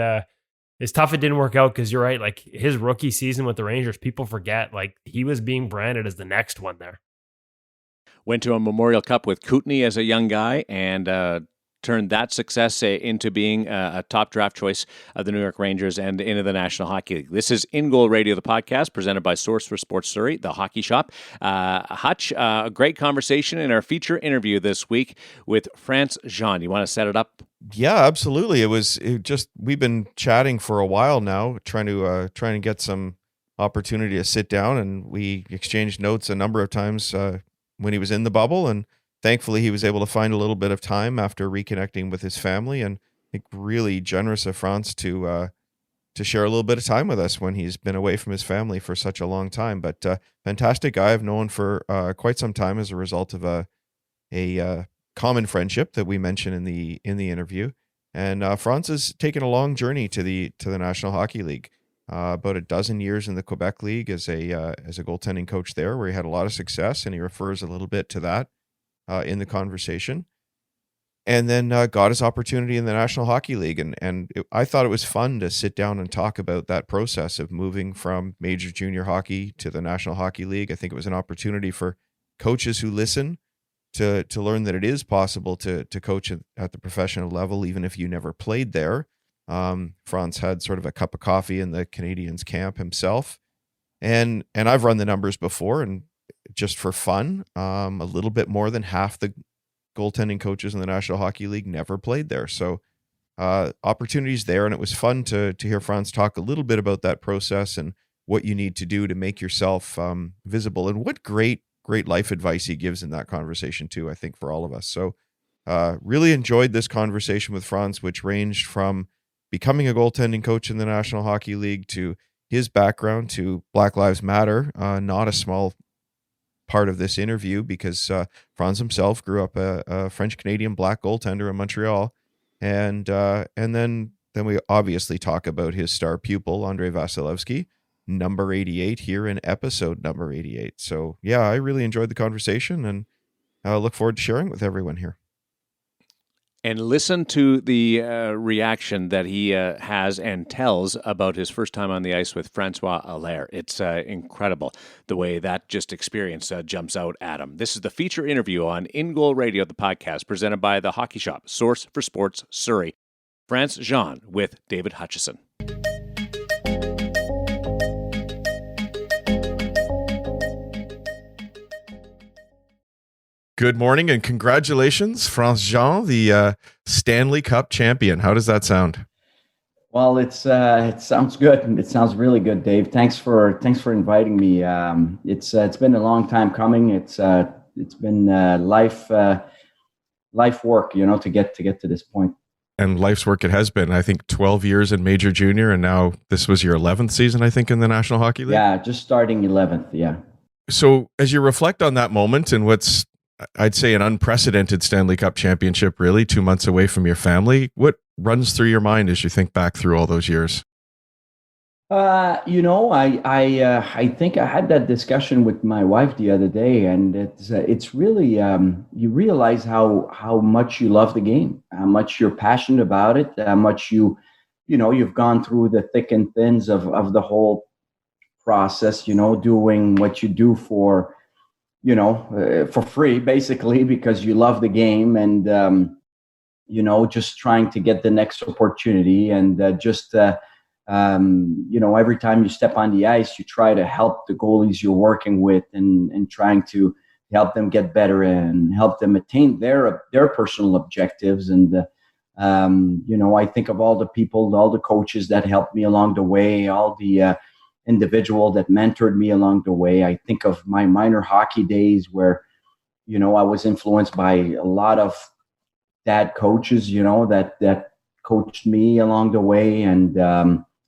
it's tough it didn't work out because you're right. Like, his rookie season with the Rangers, people forget, like, he was being branded as the next one there. Went to a Memorial Cup with Kootenay as a young guy and turned that success into being a top draft choice of the New York Rangers and into the National Hockey League. This is InGoal Radio, the podcast presented by Source for Sports Surrey, the hockey shop. Hutch, a great conversation in our feature interview this week with Frantz Jean. You want to set it up? Yeah, absolutely. We've been chatting for a while now, trying to get some opportunity to sit down, and we exchanged notes a number of times when he was in the bubble, and thankfully he was able to find a little bit of time after reconnecting with his family, and I think really generous of Frantz to share a little bit of time with us when he's been away from his family for such a long time. But fantastic guy I've known for quite some time as a result of a common friendship that we mentioned in the interview. And Frantz has taken a long journey to the National Hockey League. About a dozen years in the Quebec League as a goaltending coach there, where he had a lot of success, and he refers a little bit to that in the conversation. And then got his opportunity in the National Hockey League, I thought it was fun to sit down and talk about that process of moving from major junior hockey to the National Hockey League. I think it was an opportunity for coaches who listen to learn that it is possible to coach at the professional level, even if you never played there. Frantz had sort of a cup of coffee in the Canadiens camp himself. And I've run the numbers before, and just for fun, a little bit more than half the goaltending coaches in the National Hockey League never played there. So opportunities there. And it was fun to hear Frantz talk a little bit about that process and what you need to do to make yourself visible, and what great life advice he gives in that conversation too, I think, for all of us. So really enjoyed this conversation with Frantz, which ranged from becoming a goaltending coach in the National Hockey League to his background to Black Lives Matter, not a small part of this interview, because Frantz himself grew up a French-Canadian black goaltender in Montreal. And then we obviously talk about his star pupil, Andrei Vasilevsky, number 88 here in episode number 88. So yeah, I really enjoyed the conversation, and I look forward to sharing it with everyone here. And listen to the reaction that he has and tells about his first time on the ice with Francois Allaire. It's incredible the way that just experience jumps out at him. This is the feature interview on InGoal Radio, the podcast presented by the Hockey Shop, Source for Sports Surrey. Frantz Jean with David Hutchison. Good morning and congratulations, Frantz Jean, the Stanley Cup champion. How does that sound? Well, it sounds good. It sounds really good, Dave. Thanks for inviting me. It's been a long time coming. It's been life work, to get to this point. And life's work it has been. I think 12 years in Major Junior, and now this was your 11th season, I think, in the National Hockey League. Yeah, just starting 11th. Yeah. So as you reflect on that moment and what's, I'd say, an unprecedented Stanley Cup championship, really 2 months away from your family, what runs through your mind as you think back through all those years? I think I had that discussion with my wife the other day, and it's really you realize how much you love the game, how much you're passionate about it, how much you've gone through the thick and thins of the whole process, doing what you do for free, basically, because you love the game, and just trying to get the next opportunity, and every time you step on the ice, you try to help the goalies you're working with, and trying to help them get better and help them attain their personal objectives. And I think of all the people, all the coaches that helped me along the way, all the individual that mentored me along the way. I think of my minor hockey days where, I was influenced by a lot of dad coaches, that coached me along the way. And,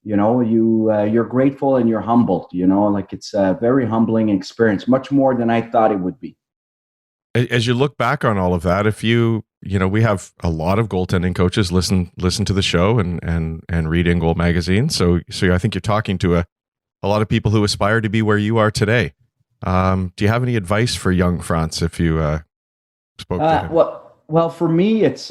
you're grateful and you're humbled, like it's a very humbling experience, much more than I thought it would be. As you look back on all of that, if we have a lot of goaltending coaches listen to the show and read InGoal magazine. So I think you're talking to a lot of people who aspire to be where you are today. Do you have any advice for young Frantz if you spoke to him? Well, for me, it's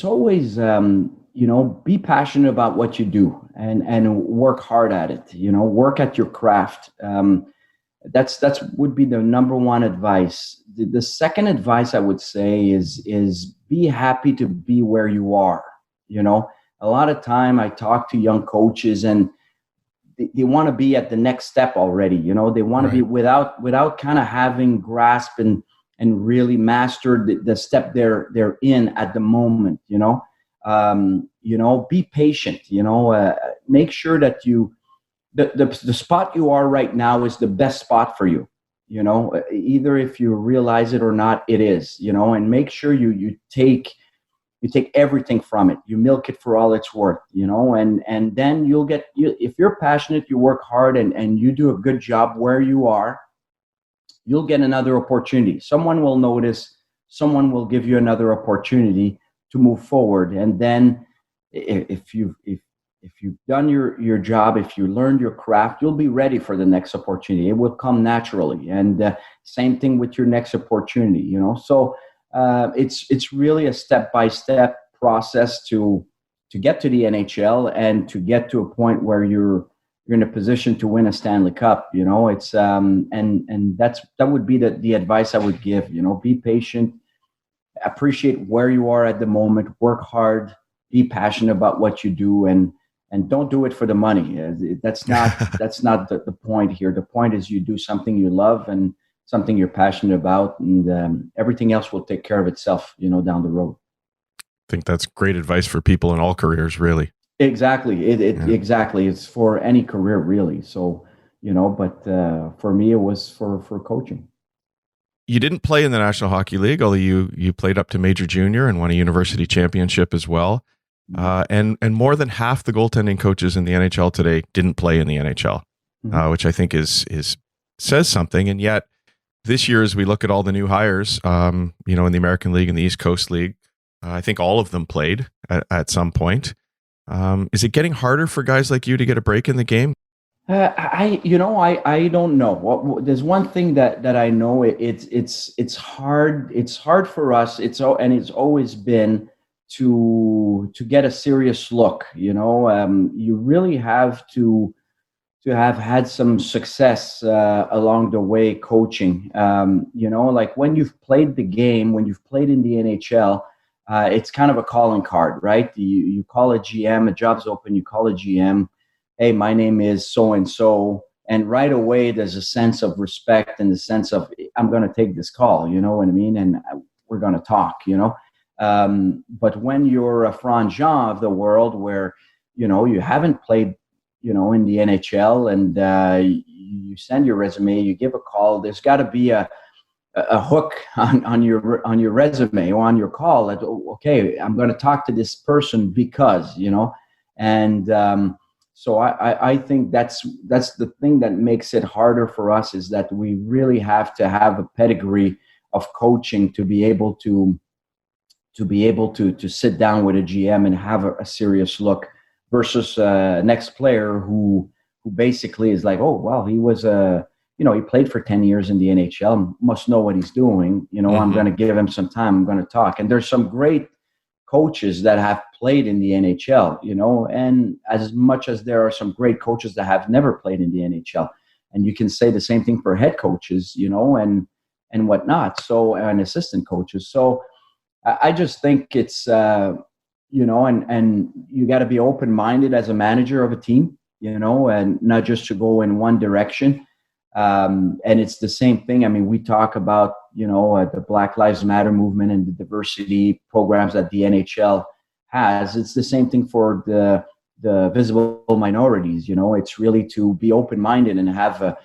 always, be passionate about what you do, and work hard at it, work at your craft. That's would be the number one advice. The second advice I would say is be happy to be where you are. A lot of time I talk to young coaches, and they want to be at the next step already. They want to be without kind of having grasp and really mastered the step they're in at the moment. Be patient. Make sure that the spot you are right now is the best spot for you. Either if you realize it or not, it is. And make sure you take everything from it. You milk it for all it's worth, and then you'll get, if you're passionate, you work hard and you do a good job where you are, you'll get another opportunity. Someone will notice, someone will give you another opportunity to move forward. And then if you've done your job, if you learned your craft, you'll be ready for the next opportunity. It will come naturally. And same thing with your next opportunity, So it's really a step-by-step process to get to the NHL and to get to a point where you're in a position to win a Stanley Cup. It's and that would be the advice I would give. Be patient, appreciate where you are at the moment, work hard, be passionate about what you do, and don't do it for the money. That's not the point here. The point is you do something you love and something you're passionate about, and everything else will take care of itself, down the road. I think that's great advice for people in all careers, really. Exactly. Exactly. It's for any career, really. So, but for me, it was for coaching. You didn't play in the National Hockey League, although you played up to Major Junior and won a university championship as well. And more than half the goaltending coaches in the NHL today didn't play in the NHL, which I think is says something. And yet, this year, as we look at all the new hires, in the American League and the East Coast League, I think all of them played at some point. Is it getting harder for guys like you to get a break in the game? I don't know. There's one thing that I know. It's hard. It's hard for us. It's always been to get a serious look. You really have to have had some success along the way coaching. Like when you've played the game, when you've played in the NHL. It's kind of a calling card, right? You call a GM, a job's open, you call a GM, hey, my name is so-and-so, And right away, there's a sense of respect and the sense of, I'm going to take this call, you know what I mean? And we're going to talk, you know? But when you're a Frantz of the world where, you know, you haven't played, you know, in the NHL, and you send your resume, you give a call, there's got to be a hook on your resume or on your call that, okay, I'm going to talk to this person because, you know, and so I think that's the thing that makes it harder for us, is that we really have to have a pedigree of coaching to be able to sit down with a GM and have a serious look, versus next player who basically is like, oh, well, he was he played for 10 years in the NHL, must know what he's doing. You know, I'm going to give him some time. I'm going to talk. And there's some great coaches that have played in the NHL, you know, and as much as there are some great coaches that have never played in the NHL. And you can say the same thing for head coaches, you know, and whatnot. So, and assistant coaches. So I just think it's, you know, and you got to be open-minded as a manager of a team, you know, and not just to go in one direction. And it's the same thing. I mean, we talk about, you know, the Black Lives Matter movement and the diversity programs that the NHL has. It's the same thing for the visible minorities. You know, it's really to be open-minded and have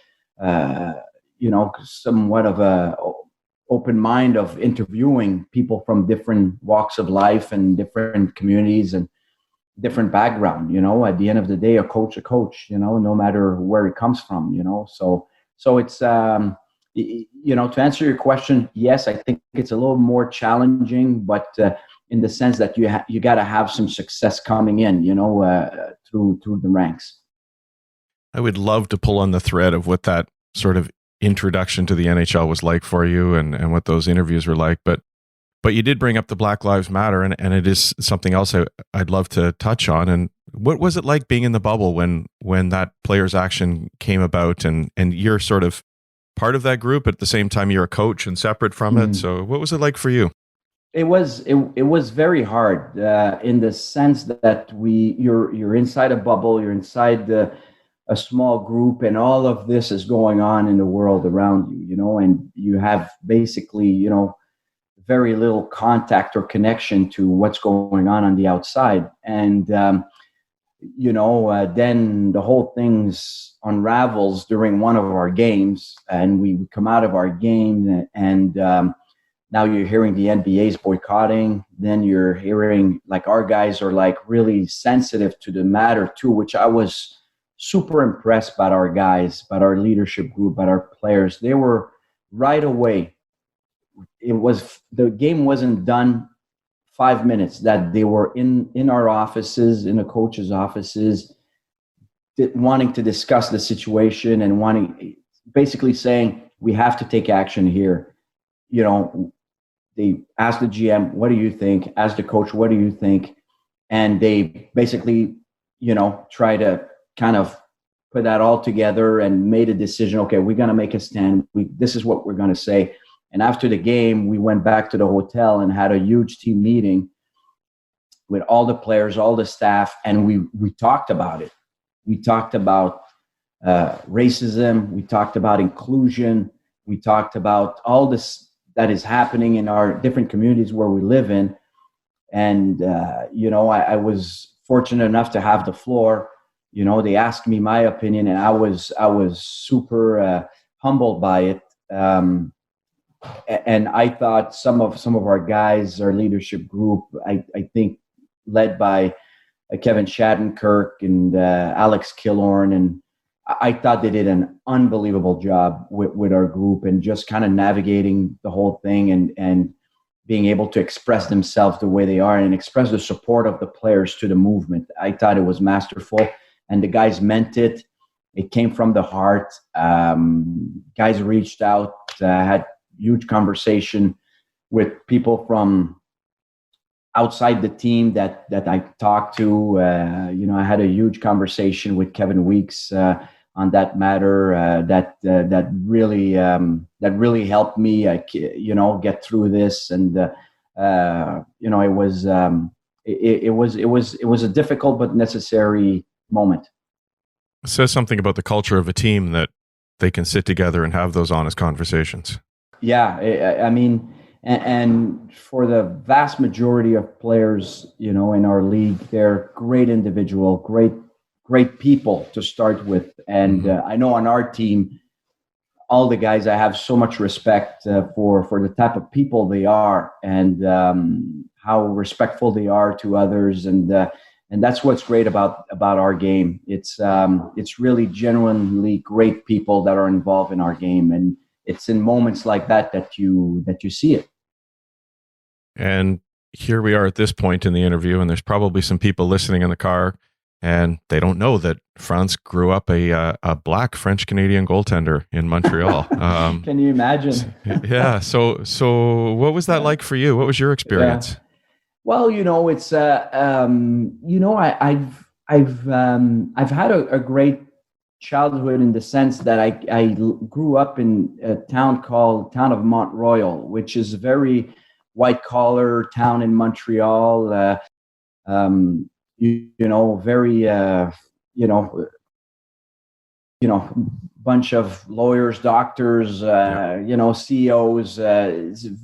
you know, somewhat of a open mind of interviewing people from different walks of life and different communities and different background. You know, at the end of the day, a coach, you know, no matter where it comes from, you know. So it's, you know, to answer your question, yes, I think it's a little more challenging, but in the sense that you got to have some success coming in, you know, through the ranks. I would love to pull on the thread of what that sort of introduction to the NHL was like for you, and what those interviews were like. But you did bring up the Black Lives Matter, and it is something else I'd love to touch on. And what was it like being in the bubble when that players' action came about, and you're sort of part of that group at the same time you're a coach and separate from it? So what was it like for you? It was very hard in the sense that you're inside a bubble, you're inside a small group, and all of this is going on in the world around you, you know, and you have basically, you know, very little contact or connection to what's going on the outside. And, you know, then the whole thing's unravels during one of our games, and we come out of our game, and now you're hearing the NBA's boycotting. Then you're hearing like our guys are like really sensitive to the matter too, which I was super impressed by our guys, by our leadership group, by our players. They were right away. The game wasn't done 5 minutes that they were in our offices, in the coaches' offices, wanting to discuss the situation and basically saying, we have to take action here. You know, they asked the GM, what do you think? Asked the coach, what do you think? And they basically, you know, try to kind of put that all together and made a decision. Okay, we're going to make a stand. This is what we're going to say. And after the game, we went back to the hotel and had a huge team meeting with all the players, all the staff, and we talked about it. We talked about racism. We talked about inclusion. We talked about all this that is happening in our different communities where we live in. And, you know, I was fortunate enough to have the floor. You know, they asked me my opinion, and I was super humbled by it. And I thought some of our guys, our leadership group, I think led by Kevin Shattenkirk and Alex Killorn, and I thought they did an unbelievable job with our group and just kind of navigating the whole thing and being able to express themselves the way they are and express the support of the players to the movement. I thought it was masterful, and the guys meant it. It came from the heart. Guys reached out, had huge conversation with people from outside the team that I talked to. You know, I had a huge conversation with Kevin Weeks on that matter. That really helped me, you know, get through this. And you know, it was a difficult but necessary moment. says something about the culture of a team that they can sit together and have those honest conversations. Yeah, I mean, and for the vast majority of players, in our league, they're great individual, great people to start with. And I know on our team, all the guys, I have so much respect for the type of people they are, and how respectful they are to others, and that's what's great about our game. It's really genuinely great people that are involved in our game, and it's in moments like that you see it. And here we are at this point in the interview, and there's probably some people listening in the car, and they don't know that Frantz grew up a black French-Canadian goaltender in Montreal. Can you imagine? Yeah. So what was that like for you? What was your experience? Yeah. Well, it's I've had a great childhood in the sense that I grew up in a town of Mont Royal, which is a very white collar town in Montreal. Very bunch of lawyers, doctors, CEOs.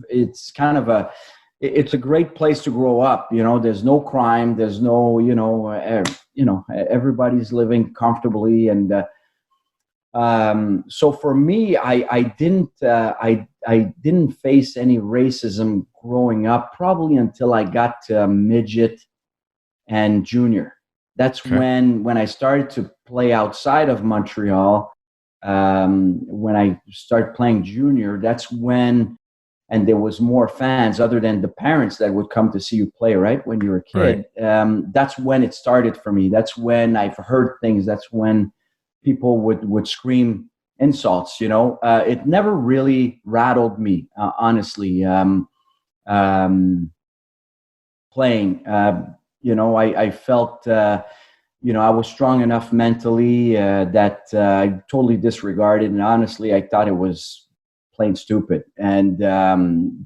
It's kind of it's a great place to grow up. There's no crime. There's no, everybody's living comfortably. And so for me, I didn't face any racism growing up, probably until I got to midget and junior. That's when I started to play outside of Montreal. When I started playing junior, that's when, and there was more fans other than the parents that would come to see you play, right? When you were a kid. Right. That's when it started for me. That's when I've heard things. That's when people would scream insults, It never really rattled me, honestly. Playing, I felt, I was strong enough mentally that I totally disregarded. And honestly, I thought it was plain stupid. And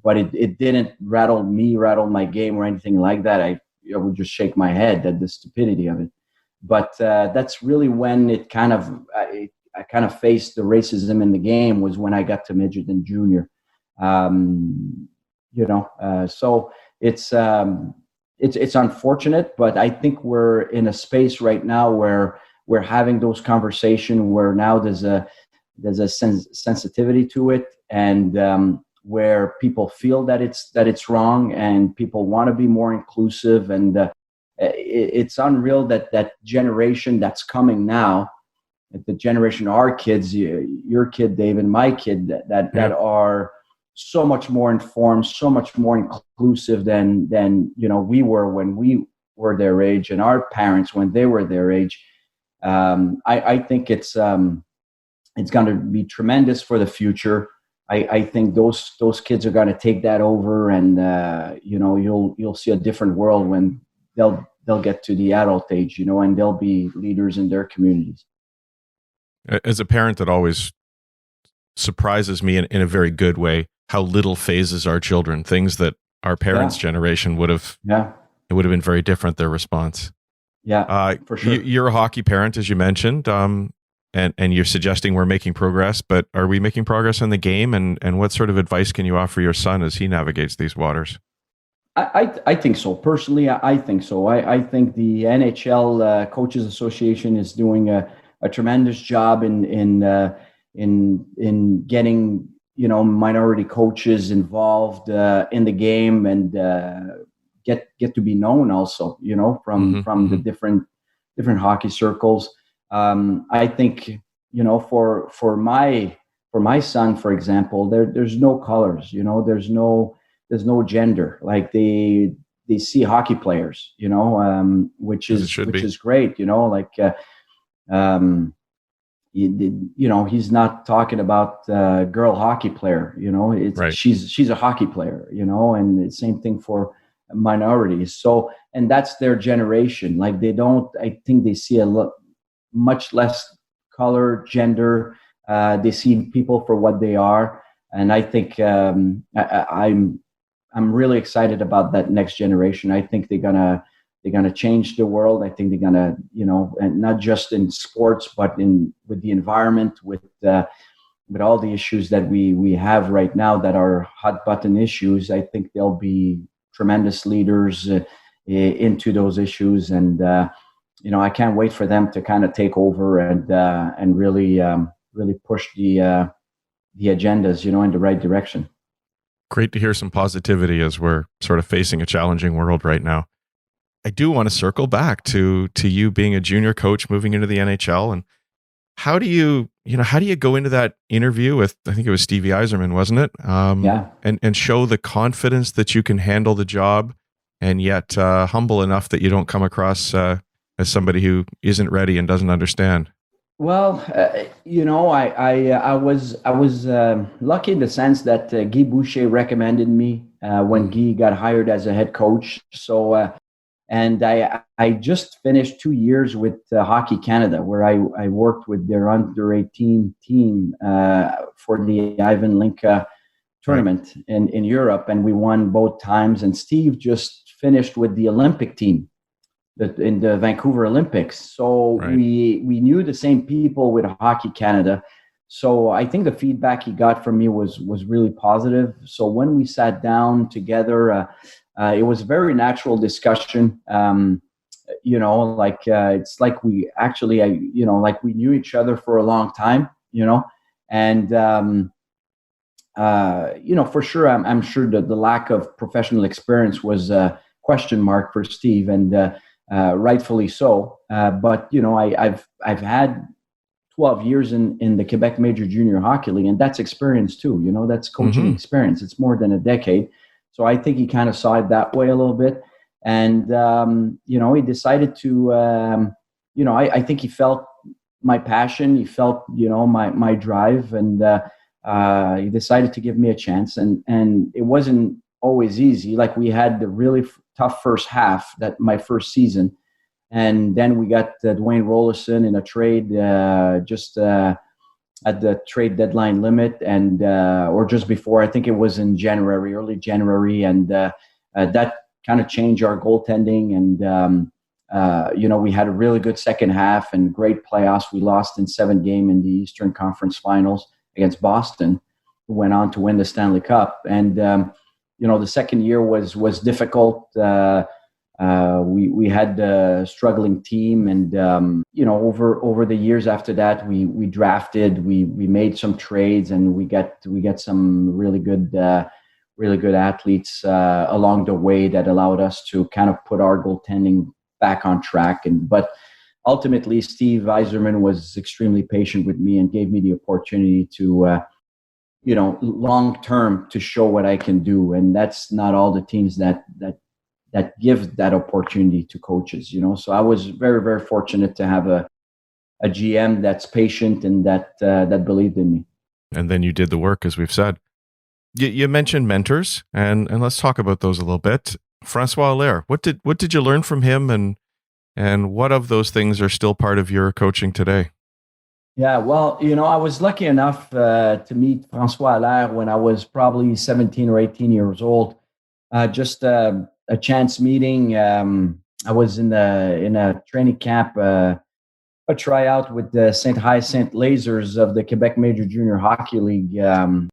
but it didn't rattle my game or anything like that. I would just shake my head at the stupidity of it. But that's really when it I kind of faced the racism in the game, was when I got to midget and junior. So it's unfortunate, but I think we're in a space right now where we're having those conversations, where now there's a sensitivity to it, and where people feel that it's wrong, and people want to be more inclusive, and it's unreal that generation that's coming now, the generation of our kids, your kid, Dave, and my kid, that are so much more informed, so much more inclusive than we were when we were their age, and our parents when they were their age. I think it's going to be tremendous for the future. I think those kids are going to take that over, and you'll see a different world when they'll get to the adult age, and they'll be leaders in their communities. As a parent, that always surprises me in a very good way, how little phases our children, things that our parents' generation would have, it would have been very different, their response. Yeah, for sure. You're a hockey parent, as you mentioned, and you're suggesting we're making progress, but are we making progress in the game? And what sort of advice can you offer your son as he navigates these waters? I think so. Personally, I think so. I think the NHL Coaches Association is doing a tremendous job in getting minority coaches involved in the game, and get to be known also, from the different hockey circles. I think for my son, for example, there's no colors, there's no gender. Like they see hockey players, which is great, he's not talking about girl hockey player, right. She's a hockey player, and the same thing for minorities. So, and that's their generation. Like I think they see much less color, gender. They see people for what they are. And I think I'm really excited about that next generation. I think they're gonna They're going to change the world. I think they're going to, and not just in sports, but with the environment, with all the issues that we have right now that are hot button issues. I think they'll be tremendous leaders into those issues, and I can't wait for them to kind of take over and really push the agendas, in the right direction. Great to hear some positivity as we're sort of facing a challenging world right now. I do want to circle back to you being a junior coach moving into the NHL, and how do you go into that interview with, I think it was Stevie Yzerman, wasn't it? Yeah. And show the confidence that you can handle the job, and yet humble enough that you don't come across as somebody who isn't ready and doesn't understand. Well, I was lucky in the sense that Guy Boucher recommended me when Guy got hired as a head coach. So, and I just finished 2 years with Hockey Canada, where I worked with their under-18 team for the Ivan Linka tournament in Europe, and we won both times. And Steve just finished with the Olympic team in the Vancouver Olympics. So we knew the same people with Hockey Canada. So I think the feedback he got from me was really positive. So when we sat down together, it was a very natural discussion. It's like we actually, like we knew each other for a long time, and, for sure, I'm sure that the lack of professional experience was a question mark for Steve, and rightfully so. But I've had 12 years in the Quebec Major Junior Hockey League, and that's experience too. That's coaching experience. It's more than a decade. So I think he kind of saw it that way a little bit, and he decided to. I think he felt my passion. He felt my drive, and he decided to give me a chance. And it wasn't always easy. Like, we had the really tough first half, that my first season, and then we got Dwayne Rollerson in a trade just at the trade deadline limit, and or just before. I think it was in early January, and that kind of changed our goaltending. And we had a really good second half and great playoffs. We lost in 7 games in the Eastern Conference Finals against Boston, who went on to win the Stanley Cup. And the second year was difficult. We had a struggling team, and over the years after that, we drafted, we made some trades, and we got some really good athletes along the way that allowed us to kind of put our goaltending back on track. But ultimately, Steve Yzerman was extremely patient with me and gave me the opportunity to long term to show what I can do, and that's not all the teams that give that opportunity to coaches, So I was very, very fortunate to have a GM that's patient and that believed in me. And then you did the work, as we've said. You mentioned mentors, and let's talk about those a little bit. Francois Allaire, what did you learn from him, and what of those things are still part of your coaching today? Yeah, well, I was lucky enough to meet Francois Allaire when I was probably 17 or 18 years old. Just a chance meeting. I was in a training camp, a tryout with the St. Hyacinthe Lasers of the Quebec Major Junior Hockey League, and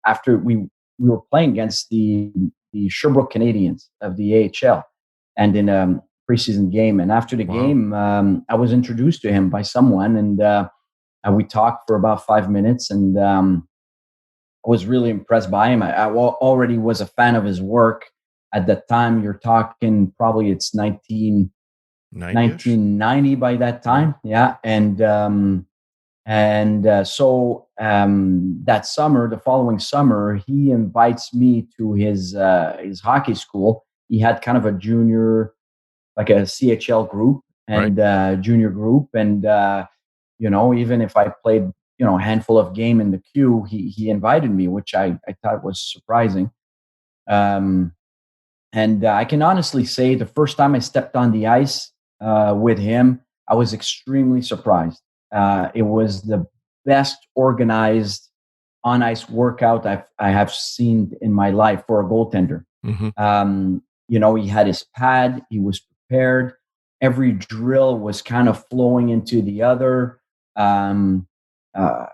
after we were playing against the Sherbrooke Canadians of the AHL, and in a preseason game. And after the game, I was introduced to him by someone, and we talked for about 5 minutes, and I was really impressed by him. I already was a fan of his work. At that time, you're talking probably it's 1990 by that time. Yeah. So that summer, the following summer, he invites me to his hockey school. He had kind of a junior, like a CHL group and junior group. And, even if I played, a handful of game in the queue, he invited me, which I thought was surprising. And I can honestly say the first time I stepped on the ice with him, I was extremely surprised. It was the best organized on-ice workout I have seen in my life for a goaltender. He had his pad, he was prepared. Every drill was kind of flowing into the other. Uh,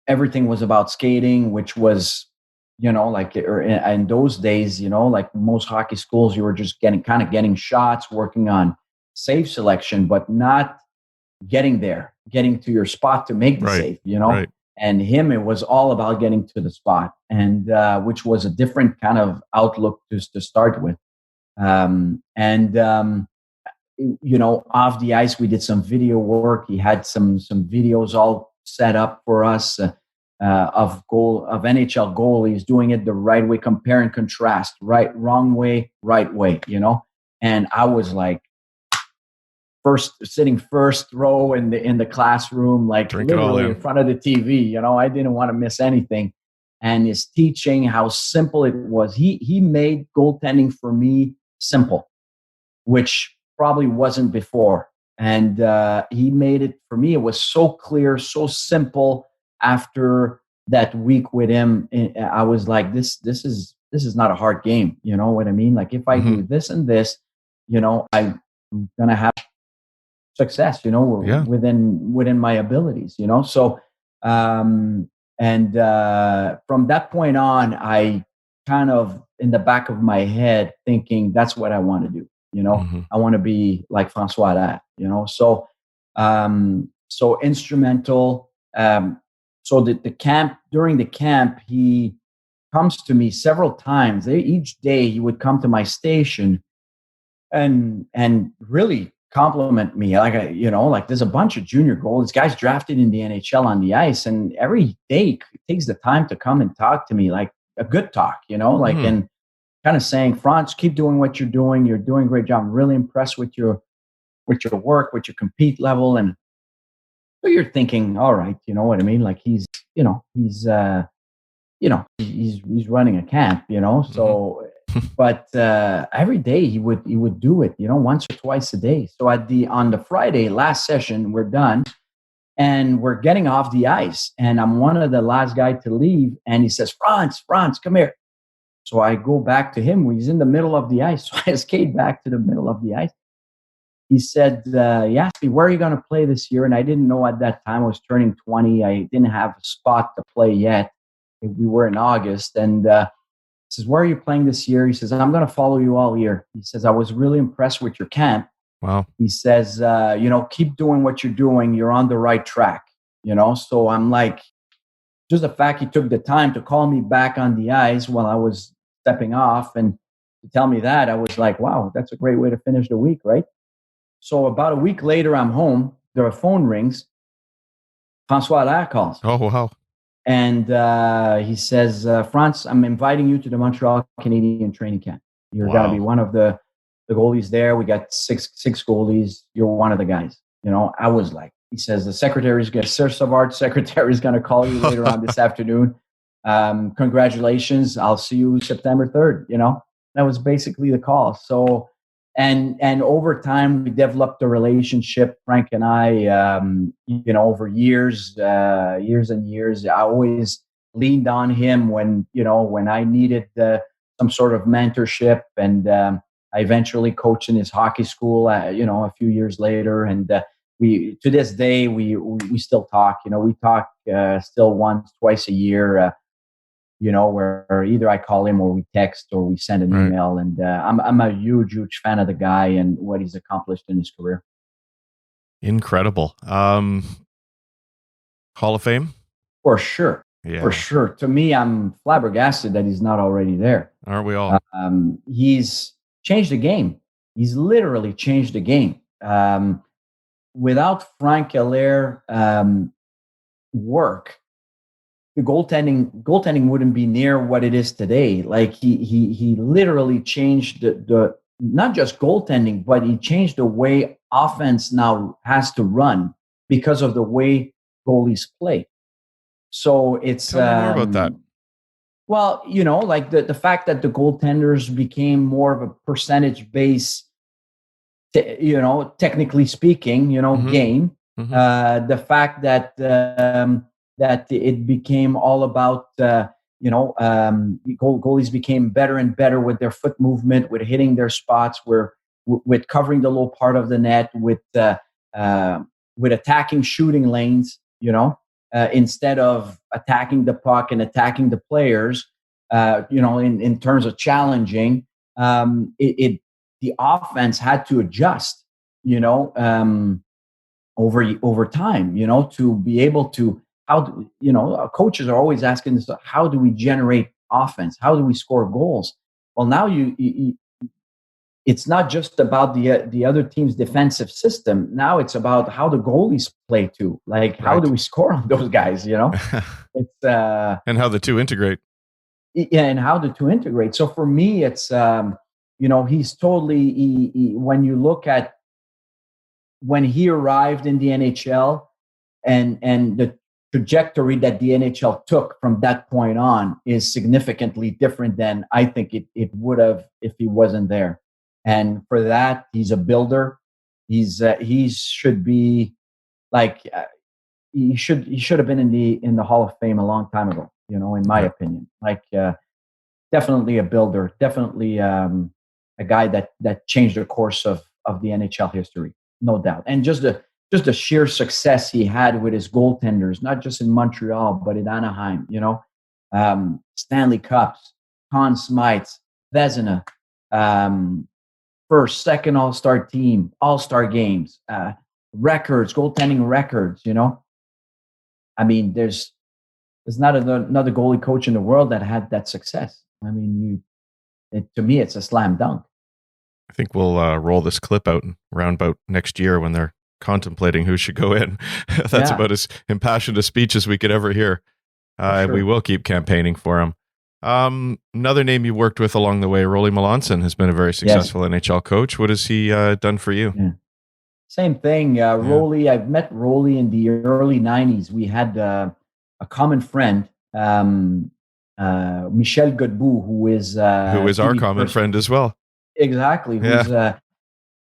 Everything was about skating, which was, like in those days, like most hockey schools, you were just getting shots, working on save selection, but not getting to your spot to make the save, Right. And him, it was all about getting to the spot, and which was a different kind of outlook to start with. Off the ice, we did some video work. He had some videos all set up for us of NHL goalies doing it the right way, compare and contrast, wrong way, right way, And I was like, sitting first row in the classroom, like literally in front of the TV. I didn't want to miss anything. And his teaching, how simple it was. He made goaltending for me simple, which probably wasn't before. And he made it for me. It was so clear, so simple. After that week with him, I was like, this is not a hard game. You know what I mean? Like if I do this and this, I'm gonna have success. Within my abilities. So from that point on, I kind of in the back of my head thinking that's what I want to do. I want to be like François Allaire, so instrumental. So during the camp, he comes to me several times. Each day he would come to my station and really compliment me. Like there's a bunch of junior goalies, guys drafted in the NHL on the ice. And every day he takes the time to come and talk to me, like a good talk, and kind of saying, Frantz, keep doing what you're doing. You're doing a great job. I'm really impressed with your work, with your compete level. And so you're thinking, all right, you know what I mean? Like he's running a camp, so, but every day he would do it, once or twice a day. So on the Friday, last session, we're done and we're getting off the ice and I'm one of the last guy to leave. And he says, Frantz, come here. So I go back to him. He's in the middle of the ice. So I skate back to the middle of the ice. He said, he asked me, where are you going to play this year? And I didn't know at that time. I was turning 20. I didn't have a spot to play yet. We were in August. And he says, where are you playing this year? He says, I'm going to follow you all year. He says, I was really impressed with your camp. Wow. He says, keep doing what you're doing. You're on the right track. So I'm like, just the fact he took the time to call me back on the ice while I was stepping off and to tell me that, I was like, wow, that's a great way to finish the week, right? So about a week later, I'm home. The phone rings. François Allaire calls. Oh, wow. And he says, Frantz, I'm inviting you to the Montreal Canadian training camp. You're going to be one of the goalies there. We got six goalies. You're one of the guys. I was like, he says, Serge Savard's secretary is going to call you later on this afternoon. Congratulations. I'll see you September 3rd. That was basically the call. So, and over time, we developed a relationship, Frank and I, over years and years. I always leaned on him when I needed some sort of mentorship. And I eventually coached in his hockey school, a few years later. And to this day, we still talk. We talk still once, twice a year. Where either I call him or we text or we send an email. And I'm a huge fan of the guy and what he's accomplished in his career. Incredible. Hall of Fame? For sure. Yeah. For sure. To me, I'm flabbergasted that he's not already there. Aren't we all? He's changed the game. He's literally changed the game. Without Frank Allaire work, the goaltending wouldn't be near what it is today. Like he literally changed the not just goaltending, but he changed the way offense now has to run because of the way goalies play. So it's Tell me more about that. Well, like the fact that the goaltenders became more of a percentage base, technically speaking, game. Mm-hmm. The fact that that it became all about Goalies became better and better with their foot movement, with hitting their spots, with covering the low part of the net, with attacking shooting lanes. Instead of attacking the puck and attacking the players. In terms of challenging, the offense had to adjust. Over time, to be able to coaches are always asking this: how do we generate offense? How do we score goals? Well, now it's not just about the other team's defensive system. Now it's about how the goalies play too. Like, how do we score on those guys? It's and how the two integrate. Yeah, and how the two integrate. So for me, it's he's totally. When you look at when he arrived in the NHL and the trajectory that the NHL took from that point on is significantly different than I think it would have if he wasn't there. And for that, he's a builder. He should be like he should have been in the Hall of Fame a long time ago. In my opinion, like definitely a builder, definitely a guy that changed the course of the NHL history, no doubt. And just the sheer success he had with his goaltenders, not just in Montreal, but in Anaheim, Stanley Cups, Conn Smythes, Vezina, first, second All-Star team, All-Star games, records, goaltending records, I mean, there's not another goalie coach in the world that had that success. I mean, to me, it's a slam dunk. I think we'll roll this clip out around about next year when they're contemplating who should go in. That's about as impassioned a speech as we could ever hear. Sure. We will keep campaigning for him. Another name you worked with along the way, Rolly Melanson, has been a very successful NHL coach. What has he done for you? Yeah. Same thing. Rolly, I've met Rolly in the early 90s. We had a common friend, Michel Godbout, who is our common friend as well. Exactly. Who's a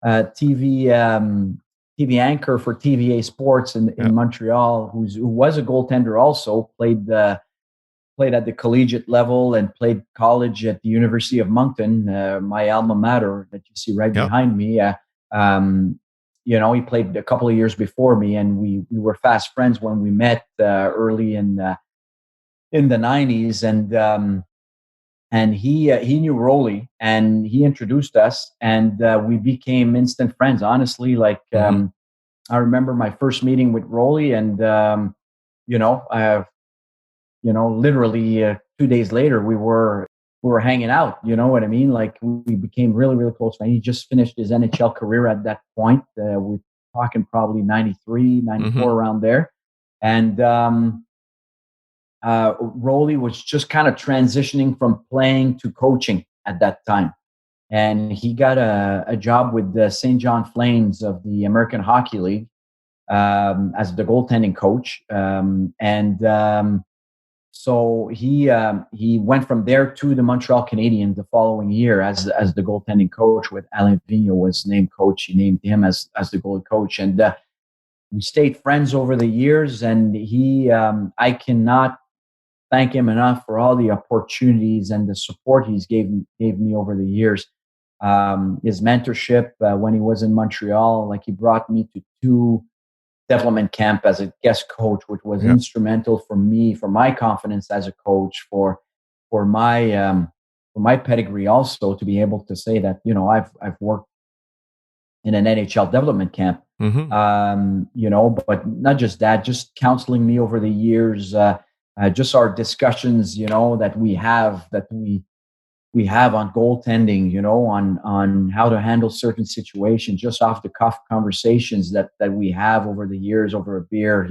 TV anchor for TVA Sports in Montreal, who was a goaltender also, played at the collegiate level and played college at the University of Moncton, my alma mater that you see right behind me. He played a couple of years before me, and we were fast friends when we met early in the 90s. And he knew Rolly, and he introduced us, and we became instant friends. Honestly, like I remember my first meeting with Rolly, and literally 2 days later we were hanging out. You know what I mean? Like, we became really, really close friends. He just finished his NHL career at that point. We're talking probably 93, 94 around there, and Rolly was just kind of transitioning from playing to coaching at that time. And he got a job with the St. John Flames of the American Hockey League as the goaltending coach. So he went from there to the Montreal Canadiens the following year as the goaltending coach. With Alain Vigneault was named coach, he named him as the goalie coach. And we stayed friends over the years. And I cannot thank him enough for all the opportunities and the support he's gave me over the years. His mentorship when he was in Montreal, like, he brought me to 2 development camp as a guest coach, which was instrumental for me, for my confidence as a coach, for my pedigree also, to be able to say that, I've worked in an NHL development camp. But not just that, just counseling me over the years. Just our discussions, that we have on goaltending, on how to handle certain situations, just off the cuff conversations that we have over the years, over a beer,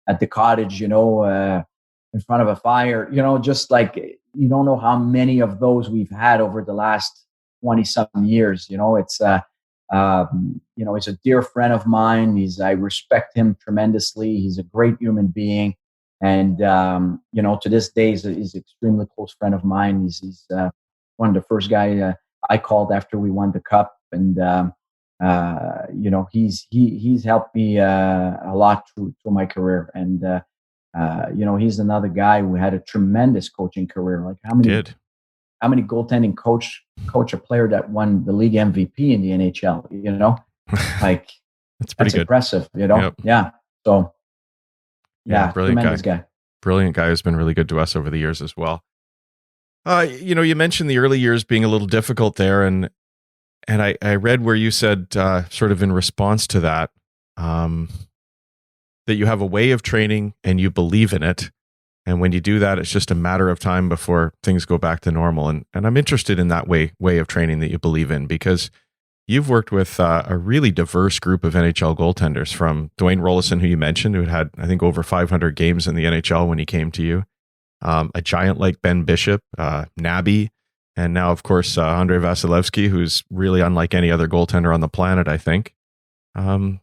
at the cottage, in front of a fire, just like, you don't know how many of those we've had over the last 20-something years. It's he's a dear friend of mine. I respect him tremendously. He's a great human being. And, to this day, he's an extremely close friend of mine. He's one of the first guy I called after we won the cup. And, he's helped me a lot through my career. And He's another guy who had a tremendous coaching career. Like how many goaltending coach a player that won the league MVP in the NHL? Like that's good. Impressive. Yep. Yeah. So brilliant tremendous guy. Brilliant guy who's been really good to us over the years as well. You mentioned the early years being a little difficult there, and I read where you said, sort of in response to that, that you have a way of training and you believe in it. And when you do that, it's just a matter of time before things go back to normal. And I'm interested in that way of training that you believe in, because you've worked with a really diverse group of NHL goaltenders, from Dwayne Rollison, who you mentioned, who had, I think, over 500 games in the NHL when he came to you, a giant like Ben Bishop, Nabby, and now, of course, Andrei Vasilevsky, who's really unlike any other goaltender on the planet, I think.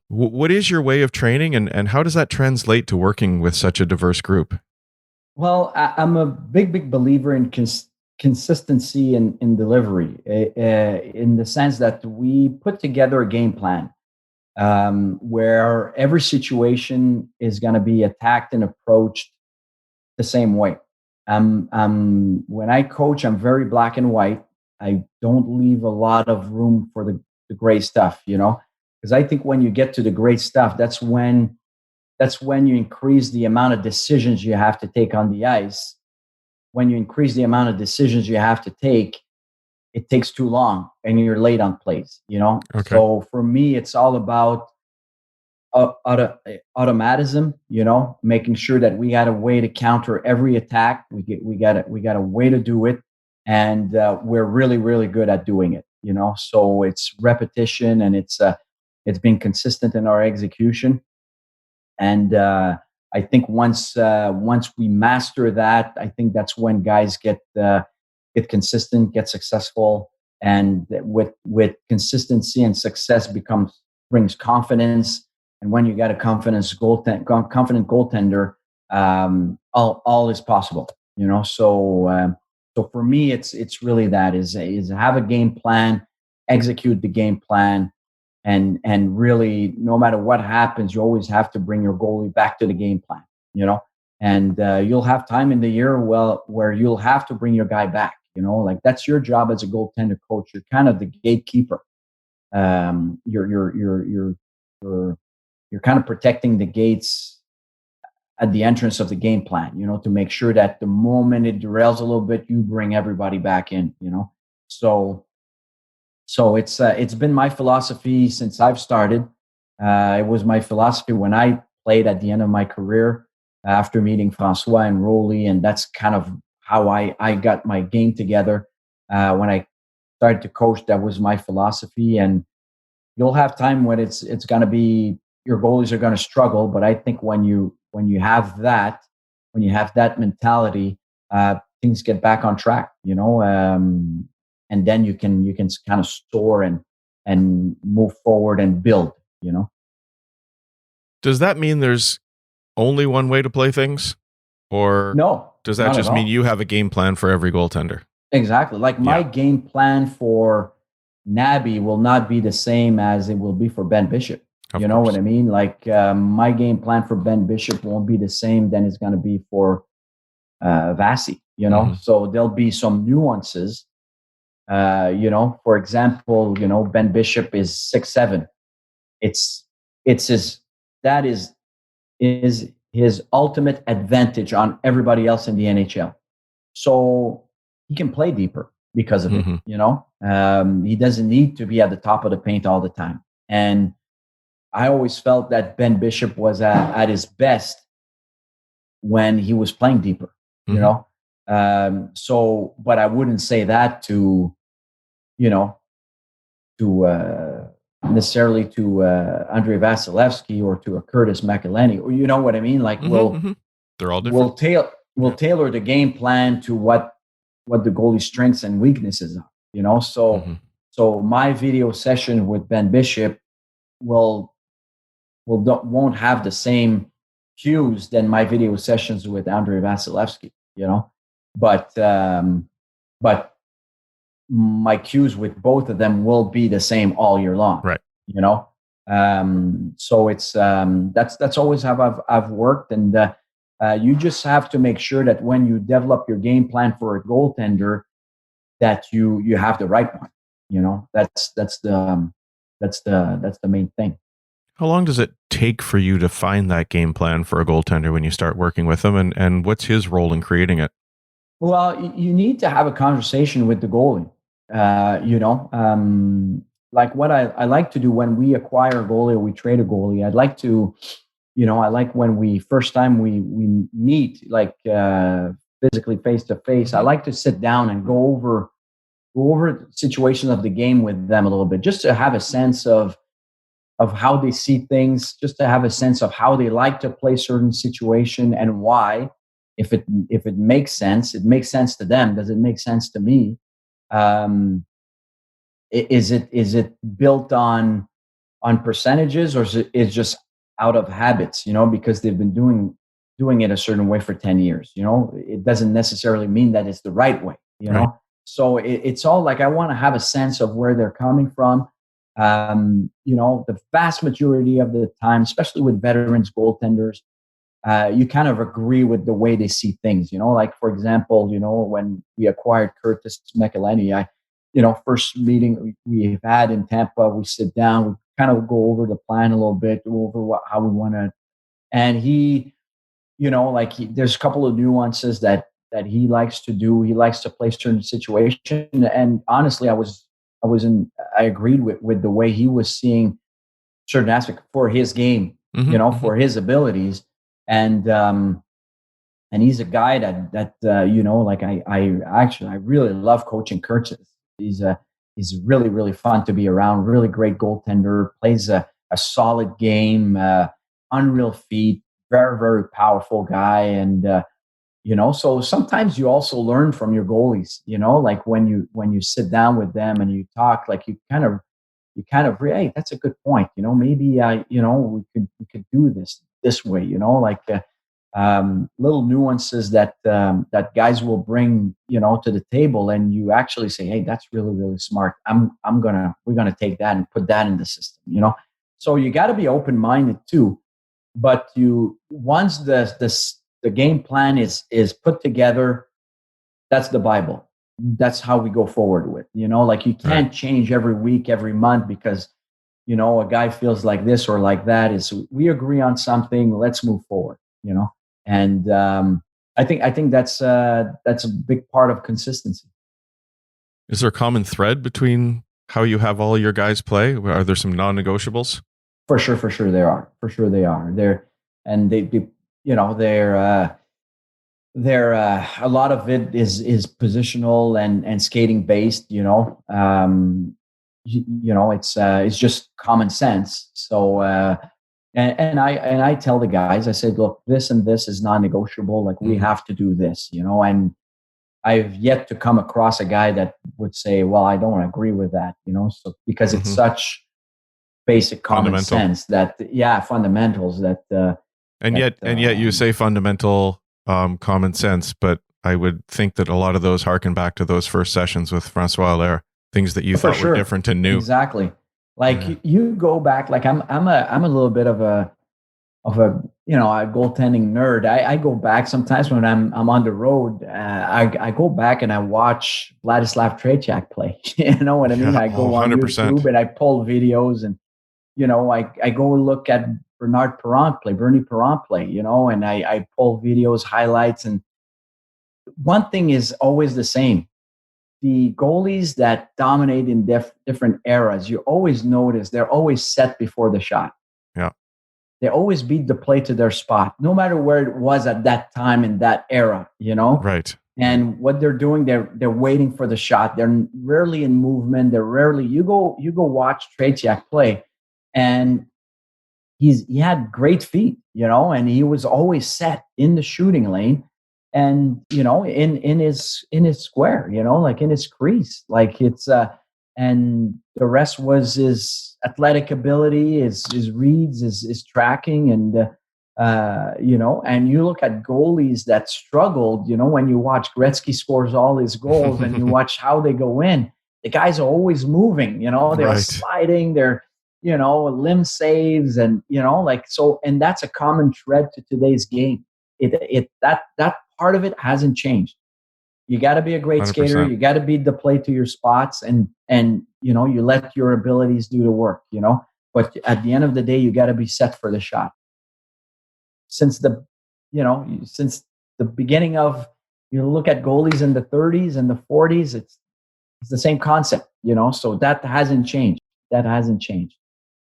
What is your way of training, and how does that translate to working with such a diverse group? Well, I'm a big believer in consistency in delivery, in the sense that we put together a game plan where every situation is going to be attacked and approached the same way. When I coach, I'm very black and white. I don't leave a lot of room for the gray stuff, because I think when you get to the gray stuff, that's when you increase the amount of decisions you have to take on the ice. When you increase the amount of decisions you have to take, it takes too long and you're late on plays, Okay. So for me, it's all about automatism, making sure that we got a way to counter every attack. We got a way to do it, and we're really, really good at doing it. So it's repetition, and it's being consistent in our execution. And I think once we master that, I think that's when guys get consistent, get successful, and with consistency and success brings confidence. And when you got a confident goaltender, all is possible. So for me, it's really that is have a game plan, execute the game plan. And really, no matter what happens, you always have to bring your goalie back to the game plan, and you'll have time in the year where you'll have to bring your guy back, like that's your job as a goaltender coach. You're kind of the gatekeeper. You're kind of protecting the gates at the entrance of the game plan, to make sure that the moment it derails a little bit, you bring everybody back in, So it's been my philosophy since I've started. It was my philosophy when I played at the end of my career after meeting Francois and Rolly, and that's kind of how I got my game together. When I started to coach, that was my philosophy. And you'll have time when it's going to be, your goalies are going to struggle, but I think when you have that mentality, things get back on track. And then you can kind of store and move forward and build, Does that mean there's only one way to play things? Or no? Does that just mean you have a game plan for every goaltender? Exactly. Like my game plan for Nabby will not be the same as it will be for Ben Bishop. You know what I mean? Like my game plan for Ben Bishop won't be the same than it's going to be for Vasi, Mm-hmm. So there'll be some nuances. For example, Ben Bishop is 6'7". That is his ultimate advantage on everybody else in the NHL. So he can play deeper because of it. He doesn't need to be at the top of the paint all the time. And I always felt that Ben Bishop was at his best when he was playing deeper. But I wouldn't say that to necessarily to Andrei Vasilevsky or to a Curtis McElhinney, or you know what I mean? Like they're all different. We'll tailor the game plan to what the goalie's strengths and weaknesses are. So my video session with Ben Bishop won't have the same cues than my video sessions with Andrei Vasilevsky. But my cues with both of them will be the same all year long. Right. So it's that's always how I've worked, and You just have to make sure that when you develop your game plan for a goaltender, that you have the right one. That's the main thing. How long does it take for you to find that game plan for a goaltender when you start working with them, and what's his role in creating it? Well, you need to have a conversation with the goalie. Like what I like to do when we acquire a goalie or we trade a goalie, I'd like to, I like when we first time we meet, like physically face to face. I like to sit down and go over situations of the game with them a little bit, just to have a sense of how they see things, just to have a sense of how they like to play certain situation and why. If it makes sense, it makes sense to them. Does it make sense to me? Is it built on percentages, or is it just out of habits? Because they've been doing it a certain way for 10 years. It doesn't necessarily mean that it's the right way. Right. So it's all like, I want to have a sense of where they're coming from. The vast majority of the time, especially with veterans goaltenders, you kind of agree with the way they see things. Like for example, when we acquired Curtis McElhenney, first meeting we've had in Tampa, we sit down, we kind of go over the plan a little bit, go over how we want to, and he, there's a couple of nuances that he likes to do. He likes to play certain situation, and honestly, I agreed with the way he was seeing certain aspects for his game, for his abilities, and he's a guy that I really love coaching Curtis. He's really, really fun to be around. Really great goaltender. Plays a solid game. Unreal feet. Very, very powerful guy. And so sometimes you also learn from your goalies. Like when you sit down with them and you talk, like you kind of, hey, that's a good point. Maybe we could do this way. Little nuances that guys will bring, to the table, and you actually say, hey, that's really, really smart. We're gonna take that and put that in the system. So you got to be open minded too. But once the game plan is put together, that's the Bible. That's how we go forward with. Like you can't change every week, every month, because a guy feels like this or like that. We agree on something, let's move forward. And I think that's a big part of consistency. Is there a common thread between how you have all your guys play? Are there some non-negotiables? For sure there are. They're a lot of it is positional and skating based. It's just common sense. So. And I tell the guys, I said, look, this and this is non-negotiable. Like we have to do this, and I've yet to come across a guy that would say, well, I don't agree with that, so because it's such basic common sense that, fundamentals that, and yet you say fundamental, common sense, but I would think that a lot of those harken back to those first sessions with François Allaire, things that you thought were different and new. Exactly. Like you go back, like I'm a little bit of a goaltending nerd. I go back sometimes when I'm on the road. I go back and I watch Vladislav Tretiak play. You know what I mean? I go on 100%. YouTube and I pull videos, and I go look at Bernie Perron play. And I pull videos, highlights, and one thing is always the same. The goalies that dominate in different eras, you always notice they're always set before the shot. Yeah. They always beat the play to their spot, no matter where it was at that time in that era, Right. And what they're doing, they're waiting for the shot. They're rarely in movement. You go watch Tretiak play, and he had great feet, and he was always set in the shooting lane. And in his square, like in his crease, like it's and the rest was his athletic ability, his reads, his tracking, and and you look at goalies that struggled. When you watch Gretzky scores all his goals, and you watch how they go in, the guys are always moving. They're sliding, they're limb saves, and and that's a common thread to today's game. That part of it hasn't changed. You got to be a great skater. 100%. You got to be the play to your spots, and you let your abilities do the work. But at the end of the day, you got to be set for the shot. Since since the beginning of, look at goalies in the 30s and the 40s, it's the same concept. So that hasn't changed.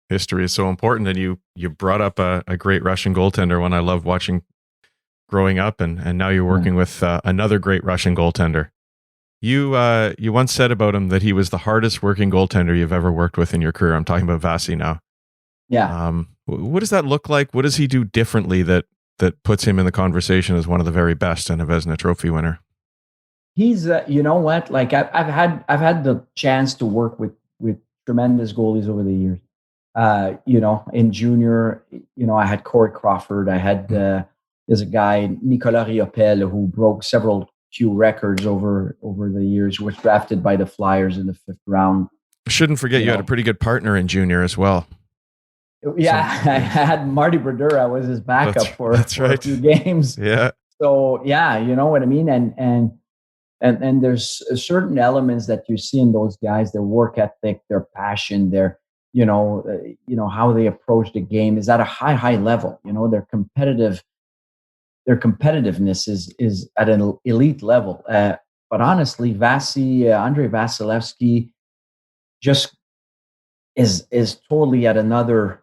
History is so important, and you brought up a great Russian goaltender, one I love watching growing up, and now you're working with another great Russian goaltender. You once said about him that he was the hardest working goaltender you've ever worked with in your career. I'm talking about Vasi now. Yeah. What does that look like? What does he do differently that puts him in the conversation as one of the very best and a Vezina Trophy winner? He's you know what? Like I've had the chance to work with tremendous goalies over the years. In junior, I had Corey Crawford. I had there's a guy, Nicolas Riopel, who broke several Q records over the years. Was drafted by the Flyers in the 5th round. Shouldn't forget you had a pretty good partner in junior as well. Yeah, I had Marty Brodeur. Was his backup for a few games. Yeah. So yeah, you know what I mean. And there's certain elements that you see in those guys: their work ethic, their passion, their how they approach the game is at a high level. Their competitiveness is at an elite level. But honestly, Andrei Vasilevsky just is totally at another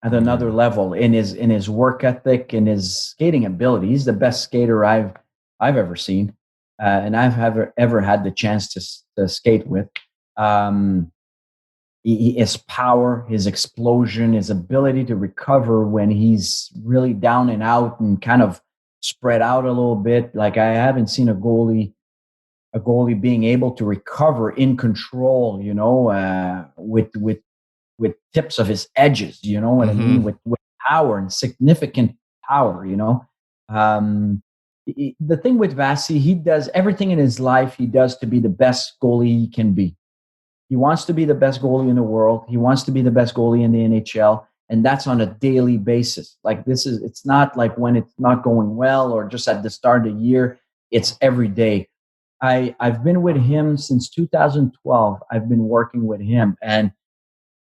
level in his work ethic, in his skating ability. He's the best skater I've ever seen, and I've ever had the chance to skate with. His power, his explosion, his ability to recover when he's really down and out and kind of spread out a little bit. Like I haven't seen a goalie being able to recover in control, with tips of his edges, you know what I mean? With power and significant power, The thing with Vasi, he does everything in his life he does to be the best goalie he can be. He wants to be the best goalie in the world. He wants to be the best goalie in the NHL. And that's on a daily basis. Like it's not like when it's not going well or just at the start of the year. It's every day. I've been with him since 2012. I've been working with him. And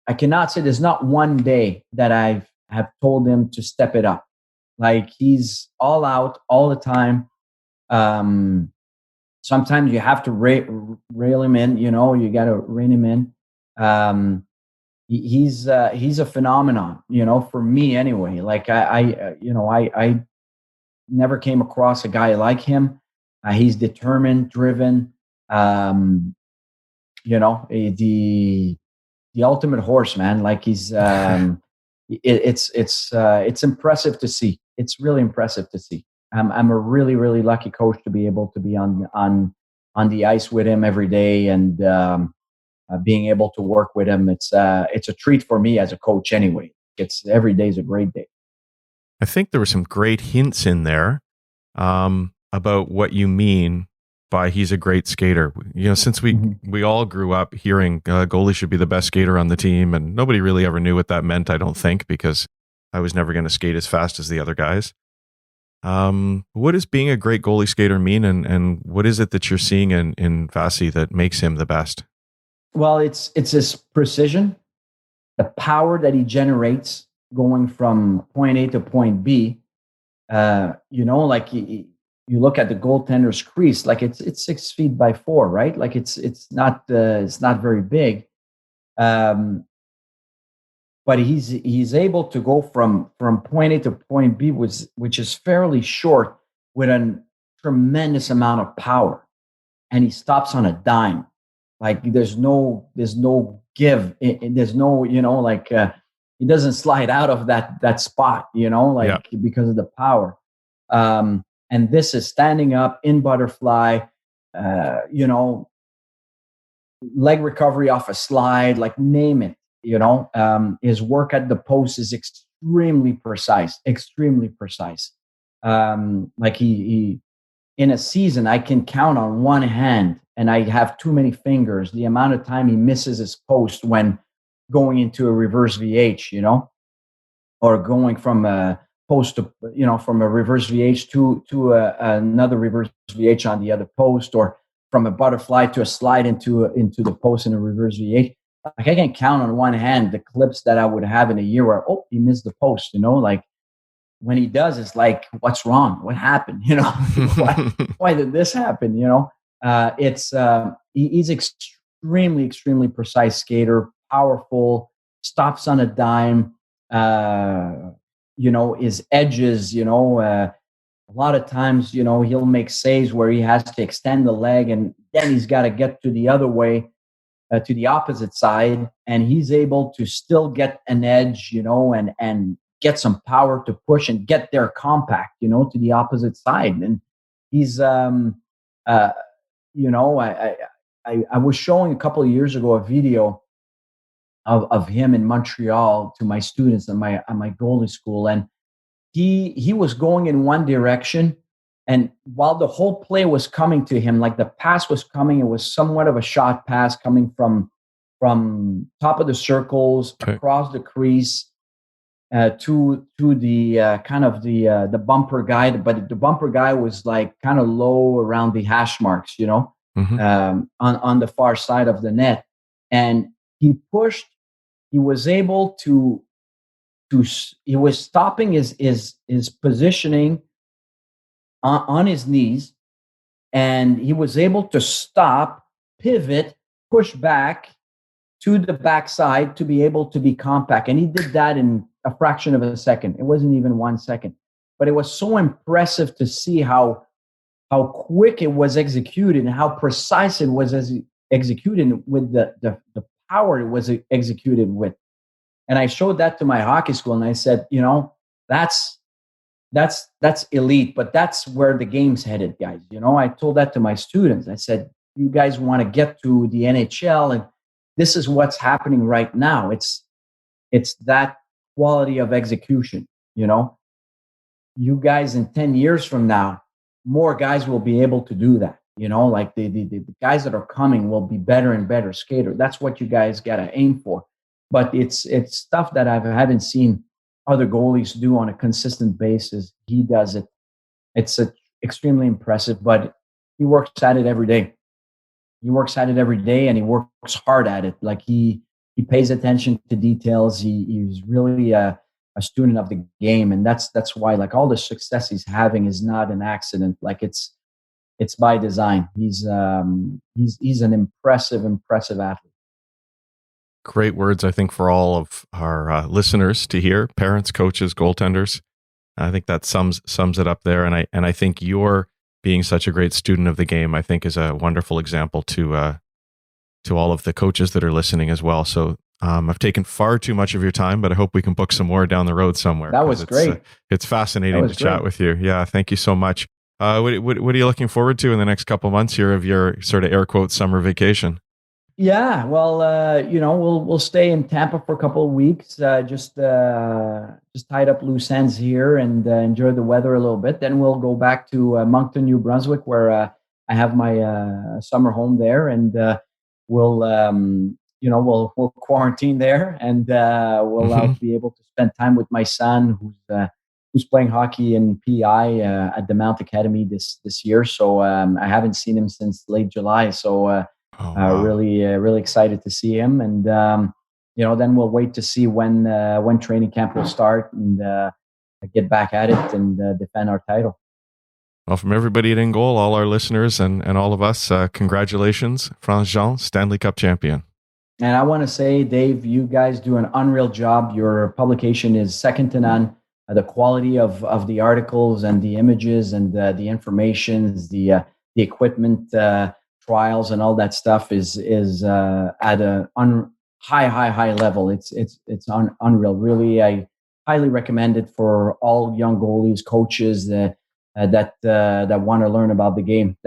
I cannot say there's not one day that I have told him to step it up. Like he's all out all the time. Sometimes you have to rail him in, you got to rein him in. He's a phenomenon, for me anyway. Like I never came across a guy like him. He's determined, driven, the ultimate horse, man. Like he's, it's impressive to see. It's really impressive to see. I'm a really, really lucky coach to be able to be on the ice with him every day and being able to work with him. It's a treat for me as a coach anyway. Every day is a great day. I think there were some great hints in there about what you mean by he's a great skater. Since we all grew up hearing goalie should be the best skater on the team, and nobody really ever knew what that meant, I don't think, because I was never going to skate as fast as the other guys. What does being a great goalie skater mean, and what is it that you're seeing in Vasi that makes him the best? Well, it's his precision, the power that he generates going from point A to point B. Like you look at the goaltender's crease, like it's 6 feet by 4, right? Like it's not very big. But he's able to go from point A to point B, which is fairly short, with a tremendous amount of power, and he stops on a dime. Like there's no give. There's no he doesn't slide out of that spot, because of the power. And this is standing up in butterfly, leg recovery off a slide, like name it. His work at the post is extremely precise. Like he in a season, I can count on one hand, and I have too many fingers, the amount of time he misses his post when going into a reverse VH, or going from post to, from a reverse VH to another reverse VH on the other post, or from a butterfly to a slide into the post in a reverse VH. Like, I can count on one hand the clips that I would have in a year where, he missed the post, like when he does, it's like, what's wrong? What happened? Why did this happen? He's extremely, extremely precise skater, powerful, stops on a dime, his edges, a lot of times, he'll make saves where he has to extend the leg, and then he's got to get to the other way, to the opposite side, and he's able to still get an edge, and get some power to push and get there compact, to the opposite side. And he's, I was showing a couple of years ago a video of him in Montreal to my students at my goalie school, and he was going in one direction, and while the whole play was coming to him, like the pass was coming, it was somewhat of a shot pass coming from top of the circles, okay, across the crease, to the kind of the bumper guy, but the bumper guy was like kind of low around the hash marks, on the far side of the net, and he pushed. He was able to he was stopping his positioning on his knees, and he was able to stop, pivot, push back to the backside to be able to be compact. And he did that in a fraction of a second. It wasn't even 1 second, but it was so impressive to see how quick it was executed and how precise it was executed with the power it was executed with. And I showed that to my hockey school, and I said, that's elite, but that's where the game's headed, guys. I told that to my students. I said, you guys want to get to the NHL, and this is what's happening right now. It's that quality of execution. You guys in 10 years from now, more guys will be able to do that. Like the guys that are coming will be better and better skater. That's what you guys got to aim for. But it's stuff that I haven't seen other goalies do on a consistent basis. He does it. It's extremely impressive, but he works at it every day. And he works hard at it. Like he pays attention to details. He's really a student of the game, and that's why, like, all the success he's having is not an accident. Like it's by design. He's an impressive athlete. Great words, I think, for all of our listeners to hear, parents, coaches, goaltenders. I think that sums it up there. And I think your being such a great student of the game, I think, is a wonderful example to all of the coaches that are listening as well. So I've taken far too much of your time, but I hope we can book some more down the road somewhere. That was great. It's fascinating to chat with you. Yeah, thank you so much. What are you looking forward to in the next couple months here of your sort of air quote summer vacation? Yeah, well, we'll stay in Tampa for a couple of weeks. Just tied up loose ends here and enjoy the weather a little bit. Then we'll go back to Moncton, New Brunswick, where I have my summer home there, and we'll quarantine there, and we'll be able to spend time with my son, who's playing hockey in PI at the Mount Academy this year. So I haven't seen him since late July. So. Wow. Really excited to see him, and then we'll wait to see when training camp will start and get back at it and defend our title. Well, from everybody at InGoal, all our listeners and all of us, congratulations, Frantz Jean, Stanley Cup champion. And I want to say, Dave, you guys do an unreal job. Your publication is second to none. The quality of the articles and the images and the information, the equipment. Trials and all that stuff is at a high level. It's unreal. Really, I highly recommend it for all young goalies, coaches that want to learn about the game.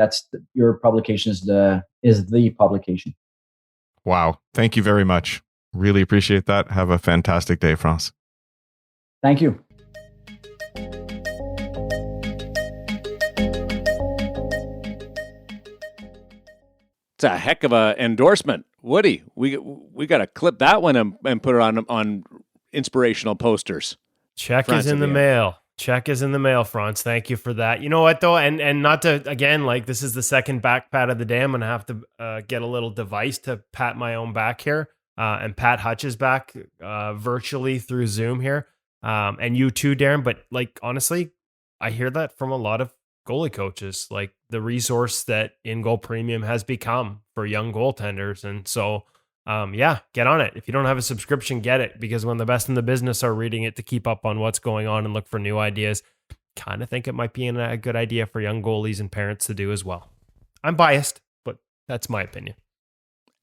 Your publication is the publication. Wow! Thank you very much. Really appreciate that. Have a fantastic day, Frantz. Thank you. It's a heck of a endorsement, Woody. We got to clip that one and put it on inspirational posters. Check is in the mail. Check is in the mail, Frantz. Thank you for that. You know what, though? And not to, again, like this is the second back pat of the day. I'm going to have to get a little device to pat my own back here and pat Hutch's back virtually through Zoom here. And you too, Darren. But like, honestly, I hear that from a lot of goalie coaches, like the resource that InGoal Premium has become for young goaltenders. And so, yeah, get on it. If you don't have a subscription, get it, because when the best in the business are reading it to keep up on what's going on and look for new ideas, kind of think it might be a good idea for young goalies and parents to do as well. I'm biased, but that's my opinion.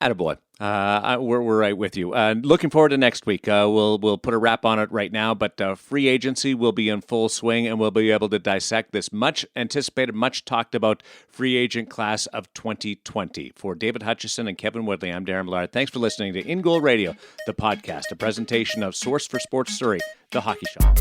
Attaboy. We're right with you. Looking forward to next week. We'll put a wrap on it right now, but free agency will be in full swing, and we'll be able to dissect this much anticipated, much talked about free agent class of 2020. For David Hutchison and Kevin Woodley, I'm Darren Millard. Thanks for listening to InGoal Radio, the podcast, a presentation of Source for Sports Surrey, the Hockey Shop.